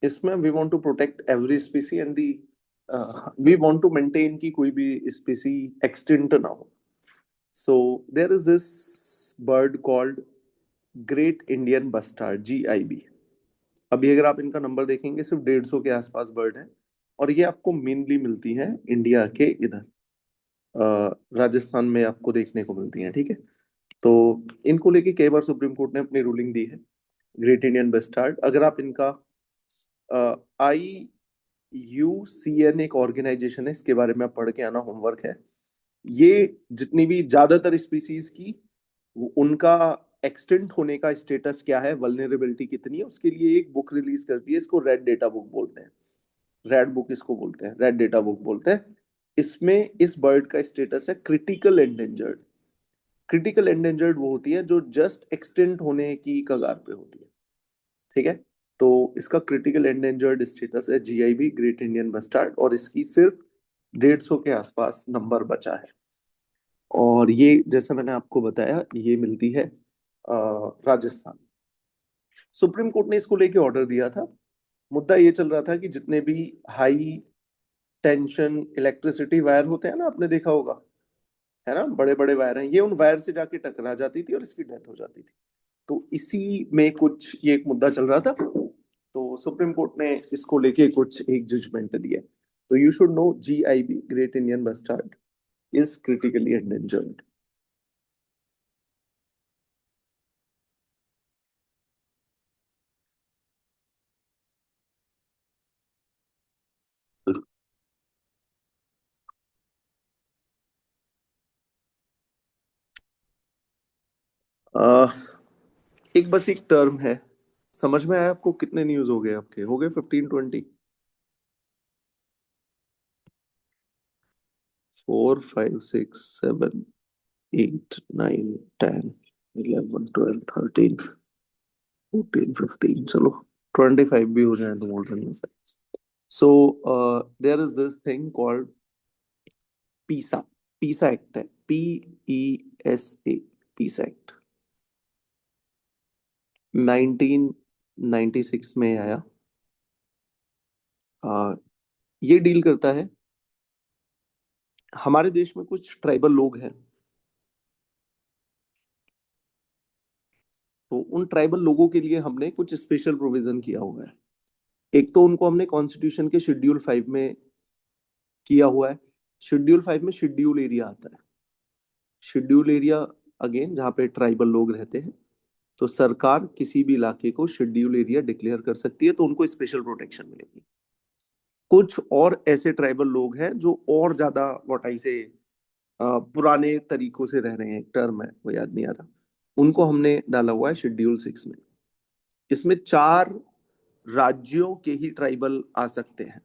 इसमें we want to protect every species and the we want to maintain कि कोई भी स्पीसी एक्सटिंक्ट ना हो। So there is this bird called great Indian bustard, GIB। अभी अगर आप इनका नंबर देखेंगे, सिर्फ 150 के आसपास बर्ड है, और ये आपको मेनली मिलती हैं इंडिया के इधर, राजस्थान में आपको देखने को मिलती हैं। ठीक है, तो इनको लेके कई बार सुप्रीम कोर्ट ने अपनी रूलिंग दी है। ग्रेट इंडियन बस्टार्ड, अगर आप इनका IUCN एक ऑर्गेनाइजेशन है, इसके बारे में आप पढ़ के आना, होमवर्क है। ये जितनी भी ज्यादातर स्पीसीज की उनका एक्सटेंट होने का स्टेटस क्या है, वल्नरेबिलिटी कितनी है, उसके लिए एक बुक रिलीज करती है, इसको रेड डेटा बुक बोलते हैं। रेड बुक इसको बोलते हैं, रेड डेटा बुक बोलते हैं। इसमें इस बर्ड का स्टेटस है क्रिटिकल एंडेंजर्ड। क्रिटिकल एंडेंजर्ड वो होती है जो जस्ट एक्सटिंक्ट होने की कगार पे होती है, ठीक है। तो इसका क्रिटिकल एंडेंजर्ड स्टेटस है GIB, ग्रेट इंडियन बस्टार्ड, और इसकी सिर्फ 150 के आसपास नंबर बचा है। और ये जैसा मैंने आपको बताया, ये मिलती है राजस्थान। सुप्रीम कोर्ट ने इसको लेके ऑर्डर दिया था। मुद्दा ये चल रहा था कि जितने भी हाई टेंशन इलेक्ट्रिसिटी वायर होते हैं ना, आपने देखा होगा, है ना, बड़े बड़े वायर हैं, ये उन वायर से जाके टकरा जाती थी और इसकी डेथ हो जाती थी। तो इसी में कुछ ये एक मुद्दा चल रहा था, तो सुप्रीम कोर्ट ने इसको लेके कुछ एक जजमेंट दिया। तो you should no GIB, great Indian bustard, is critically endangered. एक बस एक टर्म है, समझ में आया आपको? कितने न्यूज हो गए आपके? हो गए 15-20? 4 5 6 7 8 9 10 11 12 13 14 15, चलो 25 भी हो जाए तो more than. So there is this thing called PESA. PESA act है, PESA, पीसा एक्ट 1996 में आया। ये डील करता है, हमारे देश में कुछ ट्राइबल लोग हैं, तो उन ट्राइबल लोगों के लिए हमने कुछ स्पेशल प्रोविजन किया हुआ है। एक तो उनको हमने कॉन्स्टिट्यूशन के शेड्यूल 5 में किया हुआ है। शेड्यूल 5 में शेड्यूल एरिया आता है। शेड्यूल एरिया अगेन जहाँ पे ट्राइबल लोग रहते हैं, तो सरकार किसी भी इलाके को शेड्यूल एरिया डिक्लेयर कर सकती है, तो उनको स्पेशल प्रोटेक्शन मिलेगी। कुछ और ऐसे ट्राइबल लोग हैं जो और ज्यादा वोटाई से पुराने तरीकों से रह रहे हैं, टर्म है वो याद नहीं आ रहा, उनको हमने डाला हुआ है शेड्यूल 6 में। इसमें 4 राज्यों के ही ट्राइबल आ सकते हैं।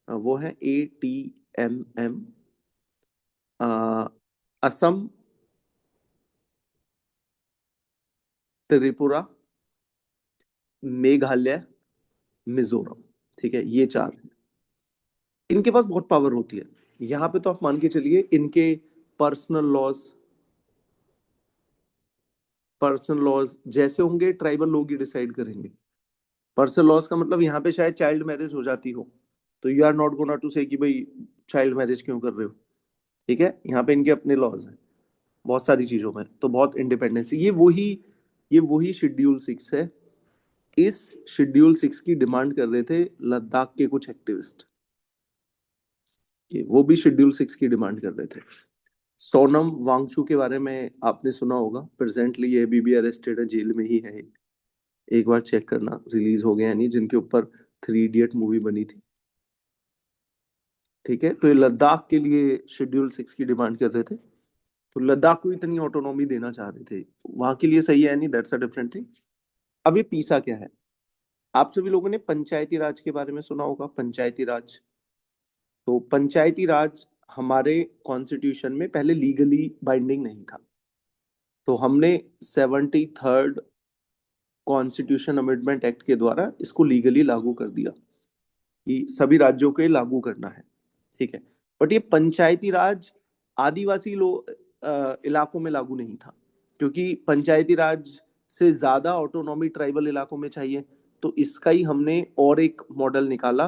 वो है ATMM, असम, त्रिपुरा, मेघालय, मिजोरम, ठीक है, ये 4 हैं। इनके पास बहुत पावर होती है यहाँ पे, तो आप मान के चलिए इनके पर्सनल लॉज जैसे होंगे, ट्राइबल लोग ही डिसाइड करेंगे। पर्सनल लॉज का मतलब यहाँ पे शायद चाइल्ड मैरिज हो जाती हो, तो you are not gonna to say कि भाई चाइल्ड मैरिज क्यों कर रहे हो, ठीक है। यहाँ पे इनके अपने लॉज हैं बहुत सारी चीजों में, तो बहुत इंडिपेंडेंस। ये वही शेड्यूल 6 है। इस शेड्यूल 6 की डिमांड कर रहे थे लद्दाख के कुछ एक्टिविस्ट, वो भी शेड्यूल 6 की डिमांड कर रहे थे। सोनम वांगचू के बारे में आपने सुना होगा, प्रेजेंटली ये अभी भी अरेस्टेड है, जेल में ही है। एक बार चेक करना रिलीज हो गया नहीं, जिनके ऊपर 3 इडियट मूवी बनी थी, ठीक है। तो ये लद्दाख के लिए शेड्यूल 6 की डिमांड कर रहे थे, तो लद्दाख को इतनी ऑटोनॉमी देना चाह रहे थे, वहां के लिए सही है नहीं, दैट्स अ डिफरेंट थिंग। अब ये पीसा क्या है? आप सभी लोगों ने पंचायती राज के बारे में सुना होगा, पंचायती राज। तो पंचायती राज हमारे कॉन्स्टिट्यूशन में पहले लीगली बाइंडिंग नहीं था, तो हमने 73rd कॉन्स्टिट्यूशन अमेंडमेंट एक्ट के द्वारा इसको लीगली लागू कर दिया कि सभी राज्यों के लागू करना है, ठीक है। बट ये पंचायती राज आदिवासी लोग इलाकों में लागू नहीं था, क्योंकि पंचायती राज से ज्यादा ऑटोनॉमी ट्राइबल इलाकों में चाहिए। तो इसका ही हमने और एक मॉडल निकाला,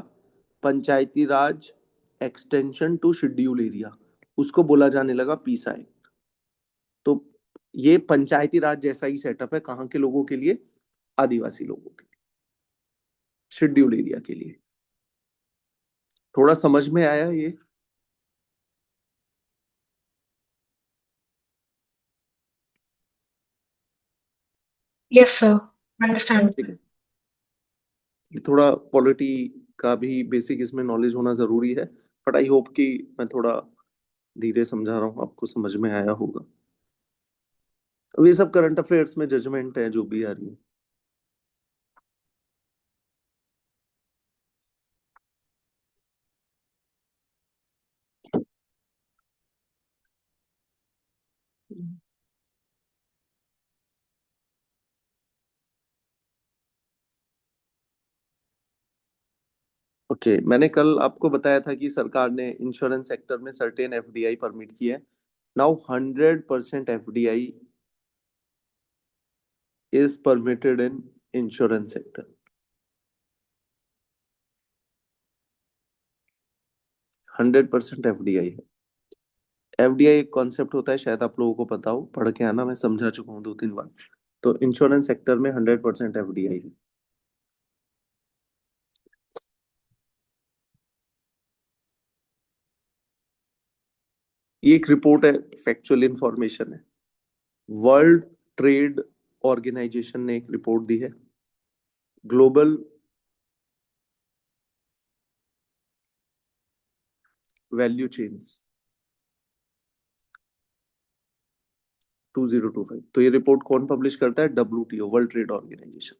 पंचायती राज एक्सटेंशन टू शेड्यूल एरिया, उसको बोला जाने लगा पीसा एक्ट। तो ये पंचायती राज जैसा ही सेटअप है, कहाँ के लोगों के लिए? आदिवासी लोगों के लिए, शेड्यूल एरिया के लिए। थोड़ा समझ में आया ये? Yes, sir. Understand. ठीक है, ये थोड़ा पॉलिटी का भी बेसिक इसमें नॉलेज होना जरूरी है, बट आई होप कि मैं थोड़ा धीरे समझा रहा हूँ, आपको समझ में आया होगा। अब ये सब करंट अफेयर्स में जजमेंट है जो भी आ रही है। ओके, मैंने कल आपको बताया था कि सरकार ने इंश्योरेंस सेक्टर में सर्टेन एफडीआई परमिट की है. Now 100% FDI is permitted in insurance sector. 100% FDI है. एफडीआई एक कॉन्सेप्ट होता है, शायद आप लोगों को पता हो, पढ़ के आना, मैं समझा चुका हूँ 2-3 बार. तो इंश्योरेंस सेक्टर में 100% एफडीआई है. ये एक रिपोर्ट है, फैक्चुअल इंफॉर्मेशन है. वर्ल्ड ट्रेड ऑर्गेनाइजेशन ने एक रिपोर्ट दी है. Global value chains 2025. तो ये रिपोर्ट कौन पब्लिश करता है? WTO, World Trade Organization.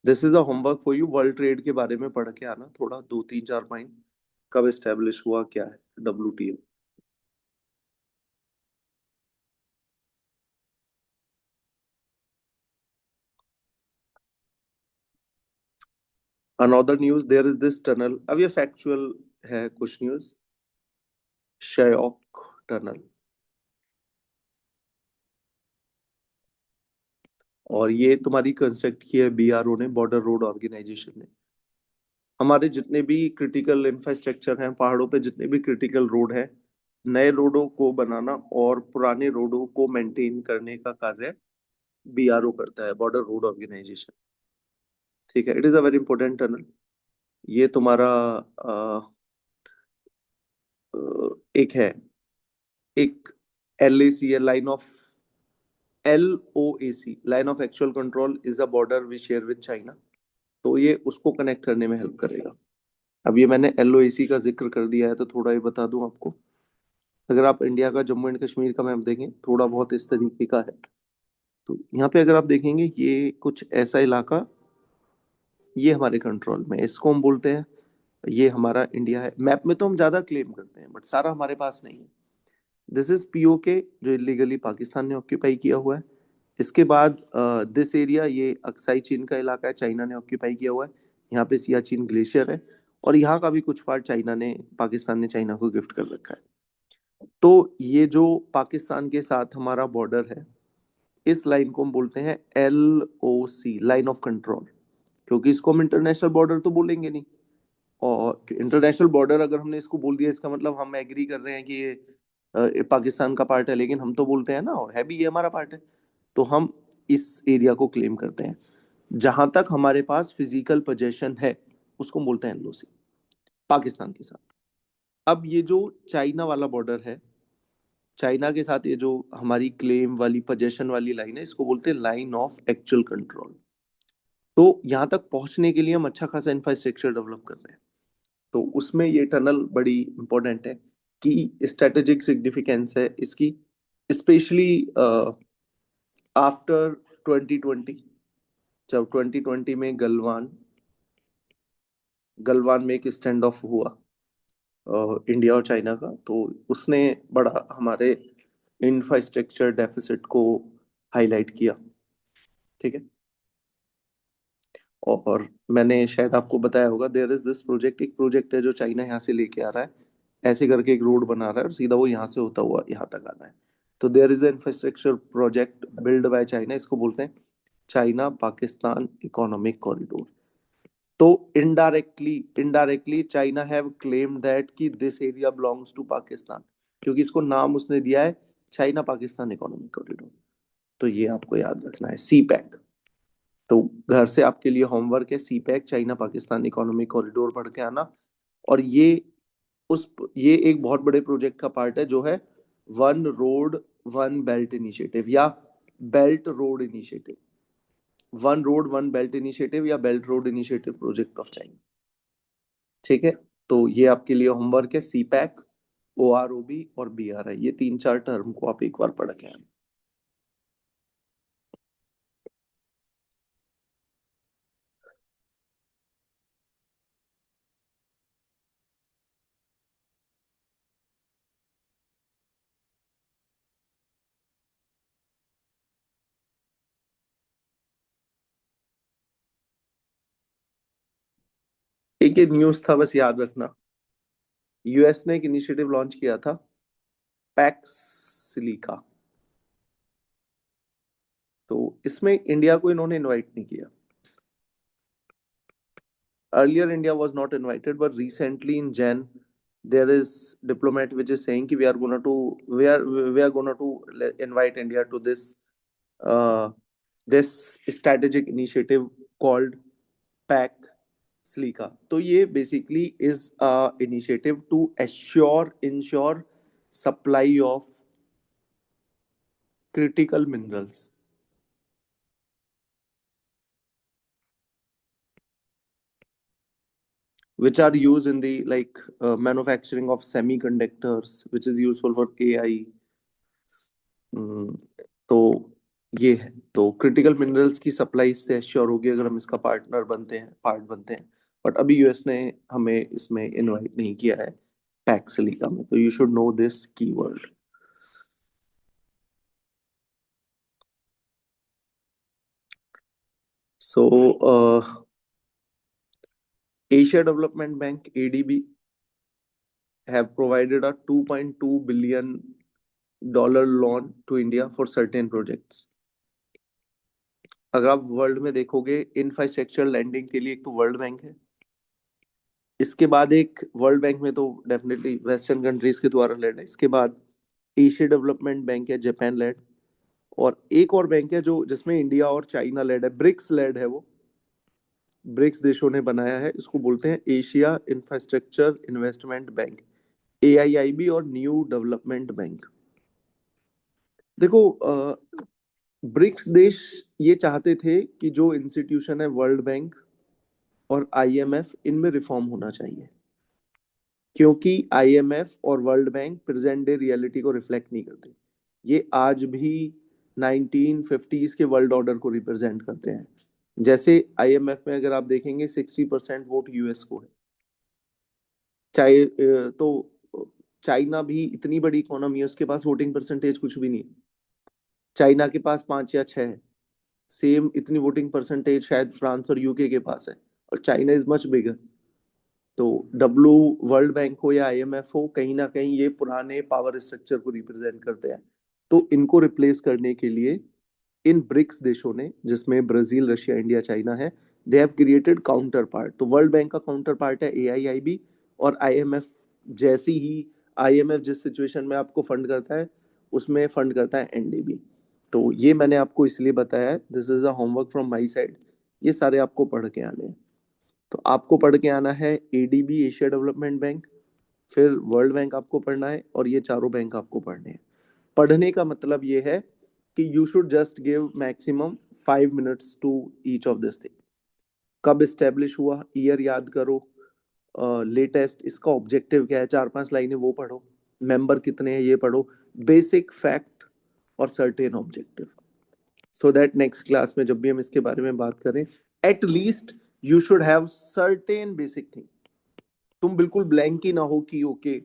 This is a homework for you. World trade के बारे में पढ़ के आना थोड़ा, 2-3-4 पॉइंट. कब एस्टेब्लिश हुआ, क्या है WTO. Another news, there is this tunnel. अब ये फैक्चुअल है कुछ न्यूज. शयोक टनल, और ये तुम्हारी कंस्ट्रक्ट की है बीआरओ ने, बॉर्डर रोड ऑर्गेनाइजेशन ने. हमारे जितने भी क्रिटिकल इंफ्रास्ट्रक्चर हैं, पहाड़ों पे जितने भी क्रिटिकल रोड है, नए रोडों को बनाना और पुराने रोडों को मेंटेन करने का कार्य बीआरओ करता है, बॉर्डर रोड ऑर्गेनाइजेशन. ठीक है, it is a very important tunnel. ये तुम्हारा एक है, एक एलएसी है, line of LOAC, line of actual control is a border we share with China. तो ये उसको कनेक्ट करने में हेल्प करेगा. अब ये मैंने LOAC का जिक्र कर दिया है तो थोड़ा ये बता दूं आपको. अगर आप इंडिया का जम्मू एंड कश्मीर का मैप देखें, थोड़ा बहुत इस तरीके का है. तो यहाँ पे अगर आप देखेंगे, ये कुछ ऐसा इलाका, ये हमारे कंट्रोल में, इसको हम बोलते हैं, ये हमारा इंडिया है. मैप में तो हम ज्यादा क्लेम करते हैं, बट सारा हमारे पास नहीं है. दिस इज POK, जो इलीगली पाकिस्तान ने ऑक्यूपाई किया हुआ है. इसके बाद दिस एरिया, ये अक्साई चीन का इलाका है, चाइना ने ऑक्यूपाई किया हुआ है. यहाँ पे सियाचिन ग्लेशियर है, और यहाँ का भी कुछ पार्ट चाइना ने, पाकिस्तान ने चाइना को गिफ्ट कर रखा है. तो ये जो पाकिस्तान के साथ हमारा बॉर्डर है, इस लाइन को हम बोलते हैं LOC, लाइन ऑफ कंट्रोल. क्योंकि इसको हम इंटरनेशनल बॉर्डर तो बोलेंगे नहीं, और इंटरनेशनल बॉर्डर अगर हमने इसको बोल दिया, इसका मतलब हम एग्री कर रहे हैं कि ये पाकिस्तान का पार्ट है, लेकिन हम तो बोलते हैं ना, और है भी, ये हमारा पार्ट है. तो हम इस एरिया को क्लेम करते हैं. जहां तक हमारे पास फिजिकल पोजेशन है, उसको बोलते हैं LOC, पाकिस्तान के साथ. अब ये जो चाइना वाला बॉर्डर है, चाइना के साथ ये जो हमारी क्लेम वाली पोजेशन वाली लाइन है, इसको बोलते हैं लाइन ऑफ एक्चुअल कंट्रोल. तो यहाँ तक पहुंचने के लिए हम अच्छा खासा इंफ्रास्ट्रक्चर डेवलप कर रहे हैं. तो उसमें ये टनल बड़ी इंपॉर्टेंट है, कि स्ट्रेटेजिक सिग्निफिकेंस है इसकी, स्पेशली आफ्टर 2020. जब 2020 में गलवान गलवान में एक स्टैंड ऑफ हुआ इंडिया और चाइना का, तो उसने बड़ा हमारे इंफ्रास्ट्रक्चर डेफिसिट को हाईलाइट किया. ठीक है. और मैंने शायद आपको बताया होगा, देयर इज दिस प्रोजेक्ट, एक प्रोजेक्ट है जो चाइना यहाँ से लेके आ रहा है, ऐसे करके एक रोड बना रहा है, और सीधा वो यहाँ से होता हुआ यहाँ तक आना है. तो there is infrastructure project build by China, इसको बोलते हैं चाइना पाकिस्तान इकोनॉमिक कॉरिडोर. तो indirectly China have claimed that कि this area belongs to Pakistan, क्योंकि इसको नाम उसने दिया है चाइना पाकिस्तान इकोनॉमिक कॉरिडोर. तो ये आपको याद रखना है, CPEC. तो घर से आपके लिए होमवर्क है, CPEC, China Pakistan economic corridor पढ़ के आना. और ये एक बहुत बड़े प्रोजेक्ट का पार्ट है, जो है one road one belt initiative, या belt road initiative. One road one belt initiative, या belt road initiative project of China. ठीक है. तो ये आपके लिए होमवर्क है, CPEC, OROB और BRI, ये 3-4 टर्म को आप एक बार पढ़ के आना. एक एक न्यूज था, बस याद रखना। यूएस ने एक इनिशिएटिव लॉन्च किया था, पैक्स सिलिका। तो इसमें इंडिया को इन्होंने इनवाइट नहीं किया। Earlier, India was not invited, but recently in Jan, there is diplomat which is saying कि we are going to invite India to uh, this strategic initiative called PAC SLICA. तो ये basically is a initiative to ensure supply of critical minerals, which are used in the manufacturing of semiconductors, which is useful for AI. तो ये है, तो critical minerals की supply इससे assure होगी अगर हम इसका पार्ट बनते हैं। बट अभी यूएस ने हमें इसमें इनवाइट नहीं किया है पैक्स सिलिका में, तो you should no this keyword. So Asia development bank ADB have provided a $2.2 billion loan to India for certain projects. अगर आप वर्ल्ड में देखोगे इंफ्रास्ट्रक्चर लैंडिंग के लिए एक तो वर्ल्ड बैंक है, इसके बाद एक वर्ल्ड बैंक में तो डेफिनेटली वेस्टर्न कंट्रीज के द्वारा लेड है, इसके बाद एशिया डेवलपमेंट बैंक है जापान लेड, और एक और बैंक है जो जिसमें इंडिया और चाइना लेड है, ब्रिक्स लेड है, वो ब्रिक्स देशों ने बनाया है, इसको बोलते हैं Asia infrastructure investment bank, AIIB और न्यू डेवलपमेंट बैंक। देखो ब्रिक्स देश ये चाहते थे कि जो इंस्टीट्यूशन है वर्ल्ड बैंक और IMF, इनमें रिफॉर्म होना चाहिए, क्योंकि IMF और world bank present day reality को रिफ्लेक्ट नहीं करते। ये आज भी 1950s के वर्ल्ड ऑर्डर को रिप्रेजेंट करते हैं। जैसे IMF में अगर आप देखेंगे 60% वोट यूएस को है, चाहे तो चाइना भी इतनी बड़ी इकोनॉमी है, उसके पास वोटिंग परसेंटेज कुछ भी नहीं है, चाइना के पास 5 या 6 है। सेम इतनी वोटिंग परसेंटेज शायद फ्रांस और यूके के पास है, और चाइना इज मच बिगर। तो डब्ल्यू वर्ल्ड बैंक हो या IMF हो, कहीं ना कहीं ये पुराने पावर स्ट्रक्चर को रिप्रेजेंट करते हैं। तो इनको रिप्लेस करने के लिए इन ब्रिक्स देशों ने, जिसमें ब्राजील, रशिया, इंडिया, चाइना है, they have created counter part. तो वर्ल्ड बैंक का काउंटर पार्ट है AIIB, और IMF जैसी ही IMF जिस सिचुएशन में आपको फंड करता है उसमें फंड करता है NDB। तो ये मैंने आपको इसलिए बताया है, this is a homework from my side, ये सारे आपको पढ़ के आने हैं। तो आपको पढ़ के आना है ADB एशिया डेवलपमेंट बैंक, फिर वर्ल्ड बैंक आपको पढ़ना है, और ये चारों बैंक आपको पढ़ने हैं। पढ़ने का मतलब ये है कि you should just give maximum 5 minutes to each of this thing. कब इस्टेब्लिश हुआ, ईयर याद करो, लेटेस्ट इसका ऑब्जेक्टिव क्या है, 4-5 लाइनें वो पढ़ो, मेंबर कितने हैं ये पढ़ो, बेसिक फैक्ट और certain objective, so that next class में जब भी हम इसके बारे में बात करें, at least you should have certain basic thing. तुम बिल्कुल ब्लैंक ही ना हो कि ओके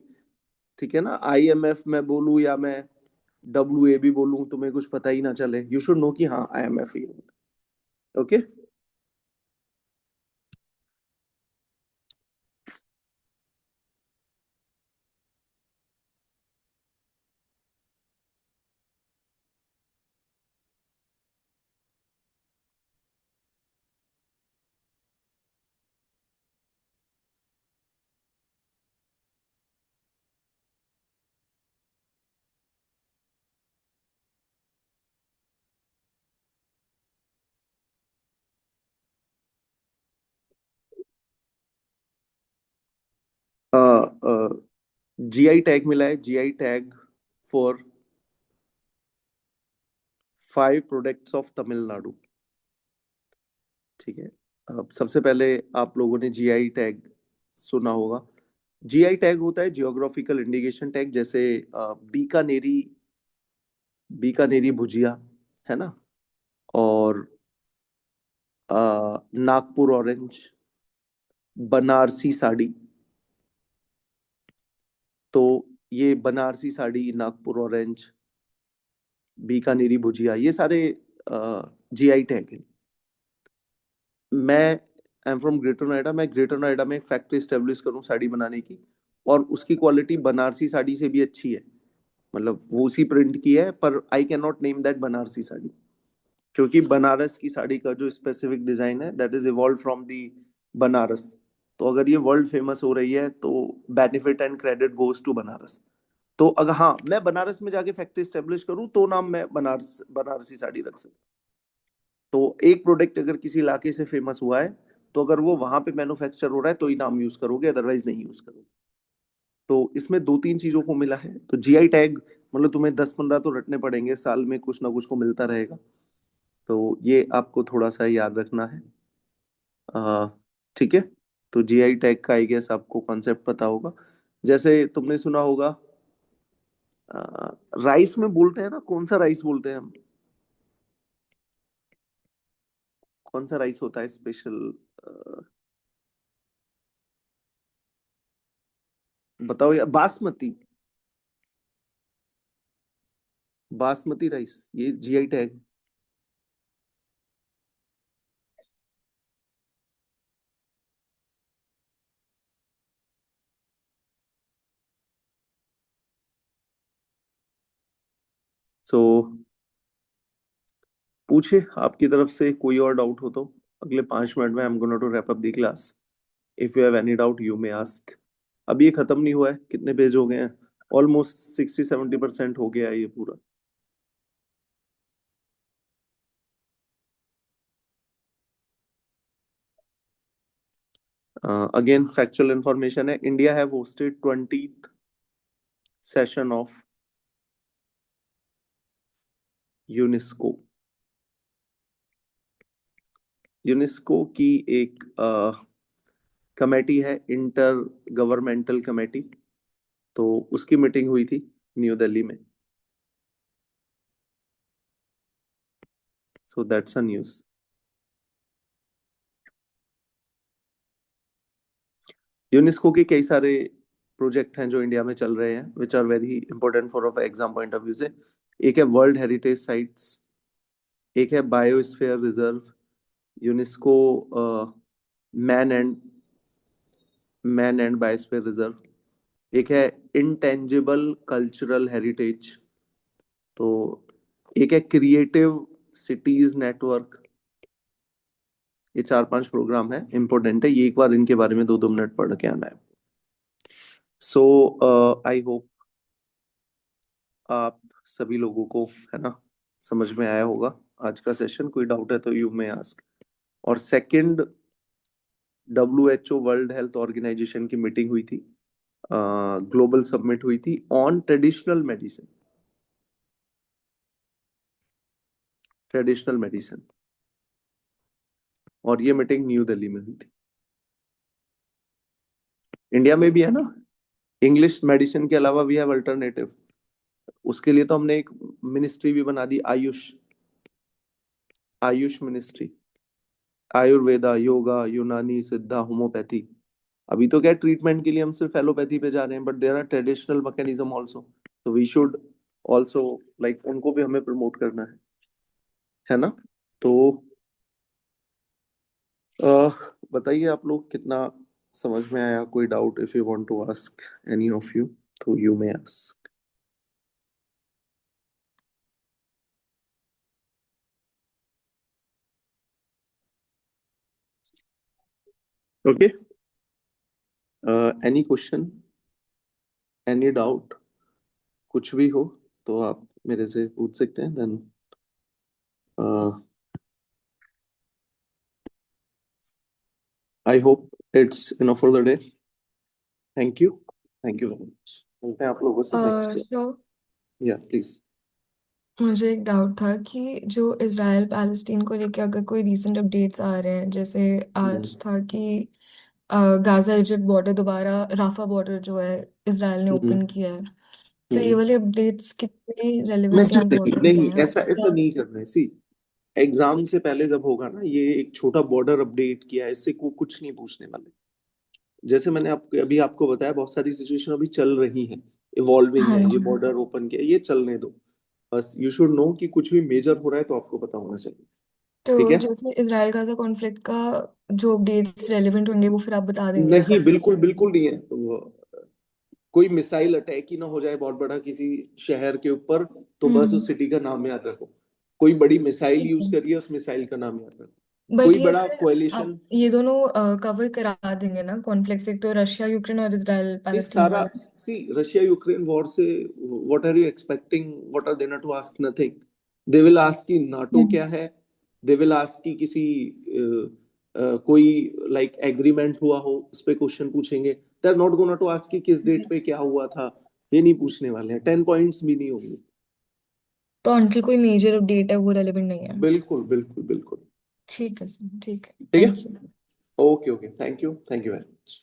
ठीक है ना, IMF मैं बोलूं या मैं WAB बोलूं, तुम्हें कुछ पता ही ना चले, यू शुड नो कि हाँ IMF ही होता है। ओके, GI टैग मिला है, GI tag for 5 products of Tamil Nadu. ठीक है, अब सबसे पहले आप लोगों ने GI टैग सुना होगा। GI टैग होता है जियोग्राफिकल इंडिकेशन टैग, जैसे बीकानेरी, बीकानेरी भुजिया है ना, और नागपुर ऑरेंज, बनारसी साड़ी। तो ये बनारसी साड़ी, नागपुर ऑरेंज, बीकानेरी भुजिया, ये सारे GI टैग हैं। मैं I am from greater Noida, मैं ग्रेटर नोएडा में एक फैक्ट्री स्टेब्लिश करूँ साड़ी बनाने की, और उसकी क्वालिटी बनारसी साड़ी से भी अच्छी है, मतलब वो उसी प्रिंट की है, पर I can not name that Banarasi sari, क्योंकि बनारस की साड़ी का जो स्पेसिफिक डिजाइन है that is evolve from the Banaras. तो अगर ये वर्ल्ड फेमस हो रही है तो benefit and credit goes to Banaras. तो अगर हाँ मैं बनारस में जाके फैक्ट्री स्टेब्लिश करूँ तो नाम मैं बनारसी साड़ी रख सकता। तो एक प्रोडक्ट अगर किसी इलाके से फेमस हुआ है, तो अगर वो वहां पे मैन्युफैक्चर हो रहा है तो ही नाम यूज करोगे, अदरवाइज नहीं यूज करोगे। तो इसमें दो तीन चीजों को मिला है, तो जीआई टैग मतलब तुम्हें 10-15 तो रटने पड़ेंगे, साल में कुछ ना कुछ को मिलता रहेगा। तो ये आपको थोड़ा सा याद रखना है। अ, ठीक है। तो जीआई टैग का आई गेस आपको कॉन्सेप्ट पता होगा। जैसे तुमने सुना होगा राइस में बोलते हैं ना, कौन सा राइस बोलते हैं हम, कौन सा राइस होता है स्पेशल, बताओ यार। बासमती, बासमती राइस, ये जीआई टैग। सो पूछे आपकी तरफ से कोई और डाउट हो तो अगले 5 मिनट में I am gonna to wrap up the class. If you have any doubt you may ask. अभी ये खत्म नहीं हुआ है, कितने पेज हो गए हैं, ऑलमोस्ट 60-70% हो गया है ये पूरा। अगेन फैक्चुअल इंफॉर्मेशन है, India have hosted 20th session of UNESCO. UNESCO की एक कमेटी है, इंटर गवर्नमेंटल कमेटी, तो उसकी मीटिंग हुई थी न्यू दिल्ली में। So that's a news. UNESCO के कई सारे प्रोजेक्ट हैं जो इंडिया में चल रहे हैं which are very important for of exam point of view से। एक है वर्ल्ड हेरिटेज साइट्स, एक है biosphere reserve, UNESCO man and man and biosphere reserve, एक है इंटेंजिबल कल्चरल हेरिटेज, तो एक है क्रिएटिव सिटीज नेटवर्क। ये 4-5 प्रोग्राम है, इंपॉर्टेंट है, ये एक बार इनके बारे में 2-2 मिनट पढ़ के आना है। सो आई होप आप सभी लोगों को है ना समझ में आया होगा आज का सेशन। कोई डाउट है तो यू मे आस्क। और second WHO World Health Organization की मीटिंग हुई थी, ग्लोबल सबमिट हुई थी on traditional medicine, traditional medicine, और ये मीटिंग न्यू दिल्ली में हुई थी। इंडिया में भी है ना, इंग्लिश मेडिसिन के अलावा भी है अल्टरनेटिव। उसके लिए तो हमने एक मिनिस्ट्री भी बना दी, आयुष, आयुष मिनिस्ट्री, आयुर्वेदा, योगा, यूनानी, सिद्धा, होम्योपैथी। अभी तो क्या ट्रीटमेंट के लिए हम सिर्फ एलोपैथी पे जा रहे हैं, but there are traditional mechanism also, तो वी शुड आल्सो लाइक उनको भी हमें प्रमोट करना है ना। तो बताइए आप लोग कितना समझ में आया, कोई doubt if you want to ask any of you तो you may ask. Okay, any question, any doubt, कुछ भी हो तो आप मेरे से पूछ सकते हैं। Then I hope it's enough for the day. Thank you, thank you very much. मिलते हैं आप लोगों से नेक्स्ट। तो या प्लीज। मुझे एक डाउट था कि जो इसराइल पैलेस्टीन को लेके अगर कोई रीसेंट अपडेट्स आ रहे हैं, जैसे आज था कि गाजा इजिप्ट बॉर्डर दोबारा, राफा बॉर्डर जो है इसराइल ने ओपन किया है, तो ये वाले अपडेट्स कितने रेलेवेंट नहीं या नहीं इम्पोर्टेंट नहीं, हैं? ऐसा ऐसा नहीं करना है। सी एग्जाम से पहले जब होगा ना, ये एक छोटा बॉर्डर अपडेट किया है, इससे कुछ नहीं पूछने वाले। जैसे मैंने आपको अभी आपको बताया, बहुत सारी सिचुएशन अभी चल रही हैं, इवॉल्विंग हाँ है, ये जी। बॉर्डर ओपन किया, ये चलने दो। बस यू शुड नो कि कुछ भी मेजर हो रहा है तो आपको पता होना चाहिए। ठीक तो है। जैसे इसराइल गाजा कॉन्फ्लिक्ट का जो अपडेट्स रेलेवेंट होंगे वो फिर आप बता देंगे। नहीं, बिल्कुल बिल्कुल नहीं है। कोई मिसाइल अटैक ही ना हो जाए बहुत बड़ा किसी शहर के ऊपर, तो बस उस सिटी का नाम याद रखो। कोई बड़ी मिसाइल यूज करिए, उस मिसाइल का नाम याद रखो। बट कोई ये बड़ा फिर कोएलिशन, आप ये दोनों कवर करा देंगे ना कॉन्फ्लिक्ट, एक तो रशिया यूक्रेन और इसराइल इस पैलेस्टीन सारा, वाला। सी रशिया यूक्रेन वॉर से what are you expecting, what are देना to ask, nothing. They will ask कि नाटो क्या है, दे विल आस्क कि किसी कोई लाइक एग्रीमेंट हुआ हो उस पे क्वेश्चन पूछेंगे। They are not gonna to ask कि किस डेट पे क्या हुआ था, ये नहीं पूछने वाले हैं। 10 पॉइंट्स भी नहीं होंगे। तो अंटिल कोई मेजर अपडेट है वो रेलेवेंट नहीं है। बिल्कुल बिल्कुल बिल्कुल। ठीक है सर, ठीक है, ठीक है। Thank you. Okay okay, thank you very much.